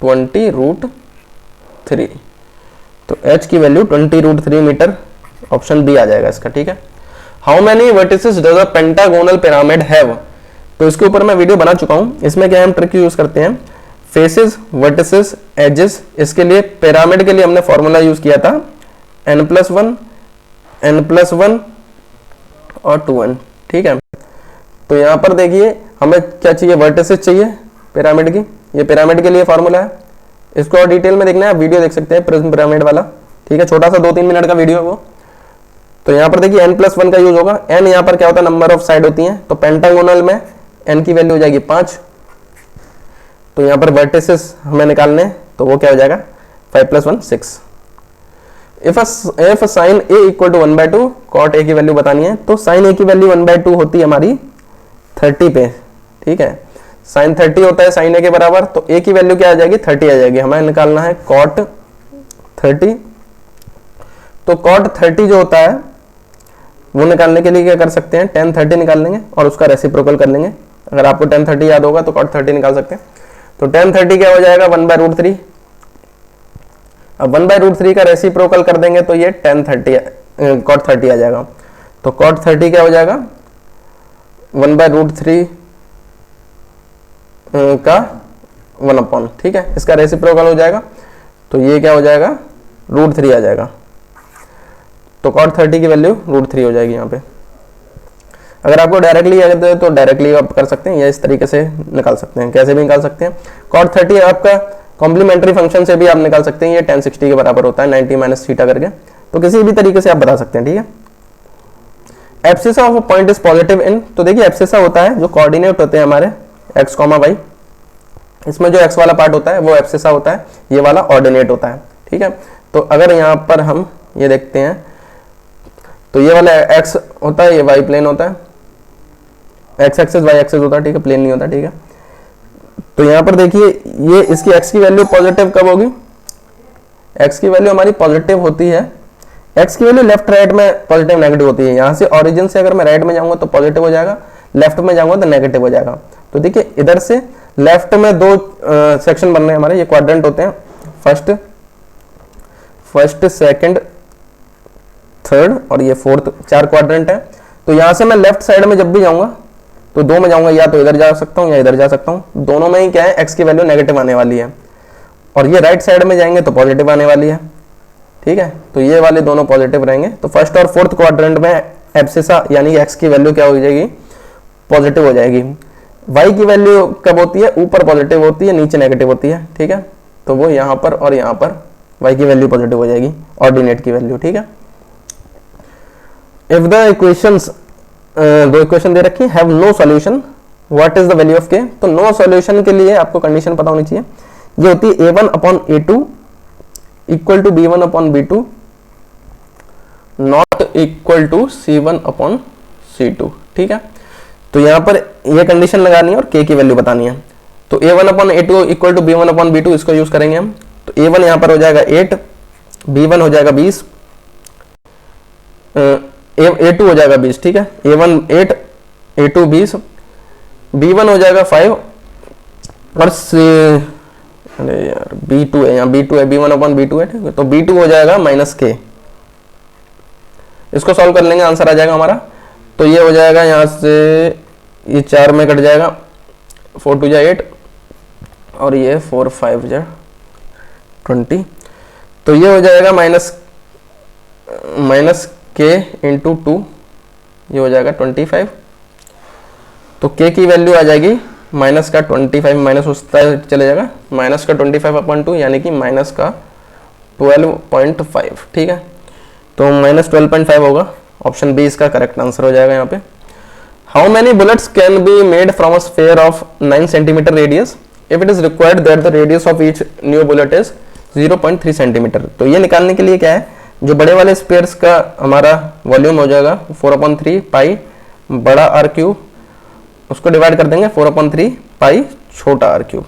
√3, तो h की वैल्यू 20 √3 मीटर, ऑप्शन बी आ जाएगा इसका, ठीक है। How many vertices does a pentagonal pyramid have, तो इसके ऊपर मैं वीडियो बना चुका हूं। इसमें क्या हम ट्रिक यूज करते हैं, फेसेस, वर्टिसेस, एजेस। इसके लिए पिरामिड के लिए हमने फॉर्मूला यूज किया था n+1, n+1 और 2n, ठीक है। तो यहाँ पर देखिए हमें क्या चाहिए, वर्टिसेस चाहिए पिरामिड की, ये पिरामिड के लिए फॉर्मूला है। इसको और डिटेल में देखना है, आप वीडियो देख सकते हैं प्रिज्म पिरामिड वाला, ठीक है, छोटा सा 2-3 मिनट का वीडियो है वो। तो यहाँ पर देखिए n+1 का यूज होगा, n यहाँ पर क्या होता है, नंबर ऑफ साइड होती हैं, तो पेंटागोनल में n की वैल्यू हो जाएगी 5। तो यहाँ पर वर्टिसेस हमें निकालने, तो वो क्या हो जाएगा, 5 + 1 6। If sin a = 1/2, cot a की वैल्यू बतानी है, तो sin a की वैल्यू 1/2 होती है हमारी 30 पे, ठीक है। sin 30 होता है sin a के बराबर, तो a की वैल्यू क्या आ जाएगी, 30 आ जाएगी। हमें निकालना है cot 30, तो cot 30 जो होता है वो निकालने के लिए क्या कर सकते हैं, tan 30 निकाल लेंगे और उसका रेसिप्रोकल कर लेंगे। अगर आपको tan 30 याद होगा तो cot 30 निकाल सकते हैं। तो tan 30 क्या हो जाएगा, 1/√3। अब 1/√3 का रेसिप्रोकल कर देंगे तो ये tan 30 cot 30 आ जाएगा। तो cot 30 क्या हो जाएगा, 1/√3 का 1/, ठीक है, इसका रेसिप्रोकल हो जाएगा, तो ये क्या हो जाएगा, √3 आ जाएगा। तो cot 30 की वैल्यू √3 हो जाएगी यहाँ पे। अगर आपको डायरेक्टली याद है तो डायरेक्टली आप कर सकते हैं, या इस तरीके से निकाल सकते हैं, कैसे भी निकाल सकते हैं। cot 30 आपका कॉम्प्लीमेंट्री फंक्शन से भी आप निकाल सकते हैं, ये tan 60 के बराबर होता है 90 - थीटा करके, तो किसी भी तरीके से आप बता सकते हैं, ठीक है। Abscissa of a point is positive in, तो देखिए एब्सिसा होता है जो कोऑर्डिनेट होते हैं हमारे x, y, इसमें जो x वाला पार्ट होता है वो एब्सिसा होता है, ये वाला ऑर्डिनेट होता है, ठीक है। तो अगर यहाँ पर हम ये देखते हैं तो ये वाला x होता है, ये y प्लेन होता है, x एक्सिस y एक्सिस होता है, ठीक है, प्लेन नहीं होता, ठीक है। तो यहाँ पर देखिए ये इसकी x की वैल्यू पॉजिटिव कब होगी, x की वैल्यू हमारी पॉजिटिव होती है, x की वैल्यू लेफ्ट राइट में पॉजिटिव नेगेटिव होती है। यहाँ से ओरिजिन से अगर मैं राइट में जाऊंगा तो पॉजिटिव हो जाएगा, लेफ्ट में जाऊंगा तो नेगेटिव हो जाएगा। तो देखिए इधर से लेफ्ट में 2 सेक्शन बन रहे हैं हमारे, ये क्वाड्रेंट होते हैं, फर्स्ट, सेकंड, थर्ड और ये फोर्थ, 4 क्वाड्रेंट है। तो यहाँ से मैं लेफ्ट साइड में जब भी जाऊंगा तो 2 में जाऊंगा, या तो इधर जा सकता हूँ या इधर जा सकता हूँ, दोनों में ही क्या है, x की वैल्यू नेगेटिव आने वाली है, और ये राइट साइड में जाएंगे तो पॉजिटिव आने वाली है, ठीक है, तो ये वाले दोनों पॉजिटिव रहेंगे। तो फर्स्ट और फोर्थ क्वाड्रेंट में एब्सिसा यानी कि एक्स की वैल्यू क्या हो जाएगी, पॉजिटिव हो जाएगी। वाई की वैल्यू कब होती है, ऊपर पॉजिटिव होती है नीचे नेगेटिव होती है, ठीक है, तो वो यहाँ पर और यहाँ पर वाई की वैल्यू पॉजिटिव हो जाएगी, ऑर्डिनेट की वैल्यू, ठीक है। इफ द इक्वेशंस, दो इक्वेशन दे रखी have no solution, what is the value of K. तो नो सॉल्यूशन के लिए आपको कंडीशन पता होनी चाहिए, ये होती है a1 upon a2 equal to b1 upon b2 not equal to c1 upon c2, ठीक है। तो यहां पर ये कंडीशन लगानी है और k की वैल्यू बतानी है। तो a1 upon a2 equal to b1 upon b2 इसको यूज करेंगे हम। तो a1 यहां पर हो जाएगा 8, b1 हो जाएगा 20, a2 हो जाएगा 20, ठीक है, a1 8 a2 20, b1 हो जाएगा 5 और अरे यार b2 है, यहाँ b2 है, b1 अपॉन b2 है, ठीक है, तो b2 हो जाएगा माइनस k। इसको सॉल्व कर लेंगे, आंसर आ जाएगा हमारा। तो ये हो जाएगा यहाँ से, ये 4 में कट जाएगा, 4 2 जा 8 और ये 4 5 जा 20, तो ये हो जाएगा माइनस k इंटू 2, ये हो जाएगा 25। तो k की वैल्यू आ जाएगी माइनस का 25, माइनस उसका चले जाएगा, माइनस का 25 अपॉन 2 यानी कि माइनस का 12.5, ठीक है, तो माइनस 12.5 होगा, ऑप्शन बी इसका करेक्ट आंसर हो जाएगा यहाँ पे। How many bullets can be made from a sphere of 9 centimetre radius if it is required that the radius of each new bullet is 0.3 centimetre. तो ये निकालने के लिए क्या है, जो बड़े वाले स्फीयर्स का हमारा वॉल्यूम हो जाएगा 4/3 पाई बड़ा आर क्यूब, उसको डिवाइड कर देंगे 4/3 पाई छोटा आर क्यूब,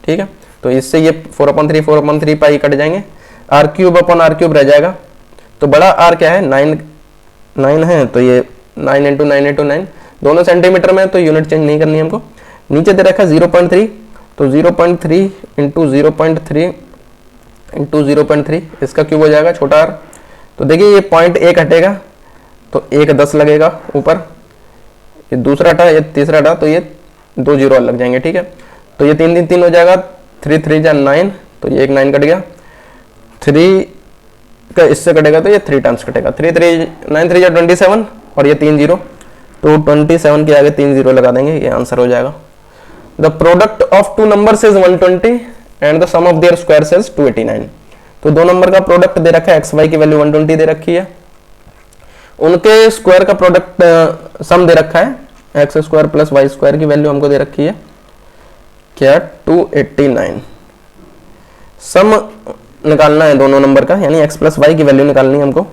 ठीक है। तो इससे ये 4/3 पाई कट जाएंगे, R cube upon R cube रह जाएगा। तो बड़ा आर क्या है, 9 है, तो ये 9 इंटू 9 इंटू 9, दोनों सेंटीमीटर में, तो यूनिट चेंज नहीं करनी है हमको। नीचे दे रखा है 0.3, तो 0.3 इंटू 0.3 इंटू 0.3 इसका क्यूब हो जाएगा छोटा आर। तो देखिए ये पॉइंट 1 हटेगा तो 1 10 लगेगा ऊपर, ये दूसरा था, ये तीसरा था, तो ये 2 0 लग जाएंगे, ठीक है। तो ये 3 3 3 हो जाएगा, 3 3 जा 9, तो ये एक 9 कट गया, 3 का इससे कटेगा तो ये 3 टाइम्स कटेगा, 3 3 9 3 जा 27 और ये 3 0, तो 27 के आगे 3 0 लगा देंगे, ये आंसर हो जाएगा। The product of two numbers is 120 and the sum of their squares is 289। तो दो नंबर का प्रोडक्ट दे रखा है, एक्स वाई की वैल्यू 120 दे रखी है, उनके स्क्वायर का प्रोडक्ट सम दे रखा है, X square plus Y square की वैल्यू हमको दे रखी है क्या, 289। सम निकालना है दोनों नंबर का, यानी एक्स प्लस वाई की वैल्यू निकालनी है हमको।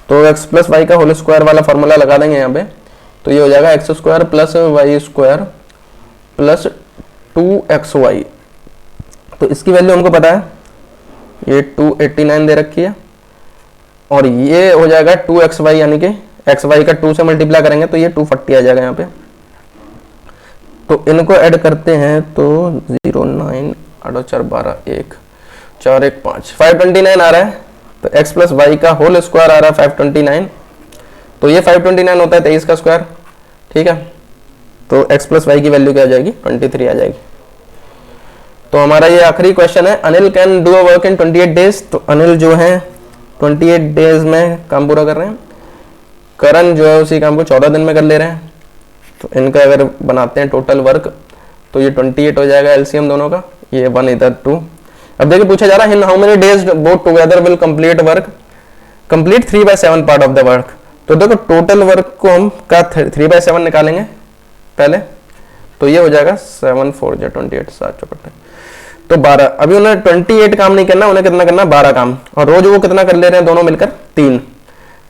तो एक्स प्लस वाई का होल स्क्वायर वाला फॉर्मूला लगा देंगे यहाँ पे। तो ये हो जाएगा X square plus Y square plus 2xy। तो इसकी वैल्यू हमको पता है, ये 289 दे रखी है, और ये हो जाएगा 2xy, यानी कि xy का 2 से मल्टीप्लाई करेंगे तो ये 240 आ जाएगा यहाँ पे। तो इनको ऐड करते हैं तो 0 9 8 4 12 1 4 1 5 529 आ रहा है। तो x प्लस वाई का होल स्क्वायर आ रहा है 529, तो ये 529 होता है 23 का स्क्वायर, ठीक है। तो x प्लस वाई की वैल्यू क्या आ जाएगी, 23 आ जाएगी। तो हमारा ये आखिरी क्वेश्चन है, Anil can do a work in 28 days. तो अनिल जो है 28 डेज में काम पूरा कर रहे हैं, करण जो है उसी काम को 14 दिन में कर ले रहे हैं। तो इनका अगर बनाते हैं टोटल वर्क तो ये 28 हो जाएगा एलसीएम दोनों का, ये 1 इधर 2। अब देखिए पूछा जा रहा है in how many days both together will complete work, complete 3/7 part of the work. तो देखो टोटल वर्क को हम का 3/7 निकालेंगे पहले, तो ये हो जाएगा 7 4 जा 28 7 चौकट, तो 12। अभी उन्हें 28 काम नहीं करना, उन्हें कितना करना, 12 काम, और रोज वो कितना कर ले रहे हैं दोनों मिलकर, 3।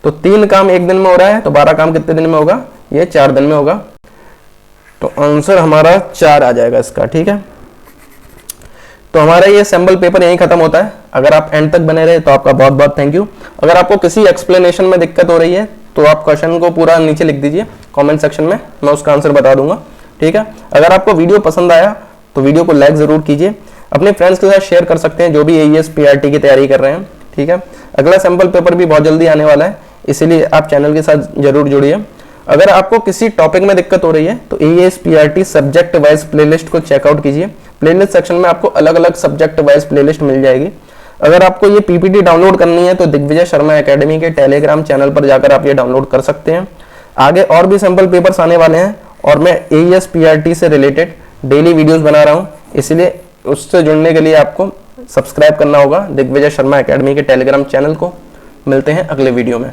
तो 3 काम एक दिन में हो रहा है, तो 12 काम कितने दिन में होगा, ये 4 दिन में होगा। तो आंसर हमारा 4 आ जाएगा इसका, ठीक है। तो हमारा ये सैंपल पेपर यहीं खत्म होता है। अगर आप एंड तक बने रहे तो आपका बहुत बहुत थैंक यू। अगर आपको किसी एक्सप्लेनेशन में दिक्कत हो रही है तो आप क्वेश्चन को पूरा नीचे लिख दीजिए कमेंट सेक्शन में, मैं उसका आंसर बता दूंगा, ठीक है। अगर आपको वीडियो पसंद आया तो वीडियो को लाइक जरूर कीजिए, अपने फ्रेंड्स के साथ शेयर कर सकते हैं जो भी AES PRT की तैयारी कर रहे हैं, ठीक है। अगला सैंपल पेपर भी बहुत जल्दी आने वाला है, इसीलिए आप चैनल के साथ जरूर जुड़िए। अगर आपको किसी टॉपिक में दिक्कत हो रही है तो AES PRT subject wise playlist को चेकआउट कीजिए। प्लेलिस्ट सेक्शन में आपको अलग अलग सब्जेक्ट वाइज प्लेलिस्ट मिल जाएगी। अगर आपको ये पीपीटी डाउनलोड करनी है तो दिग्विजय शर्मा एकेडमी के टेलीग्राम चैनल पर जाकर आप ये डाउनलोड कर सकते हैं। आगे और भी सैंपल पेपर्स आने वाले हैं और मैं AES PRT से रिलेटेड डेली वीडियोस बना रहा हूँ, इसलिए उससे जुड़ने के लिए आपको सब्सक्राइब करना होगा दिग्विजय शर्मा एकेडमी के टेलीग्राम चैनल को। मिलते हैं अगले वीडियो में।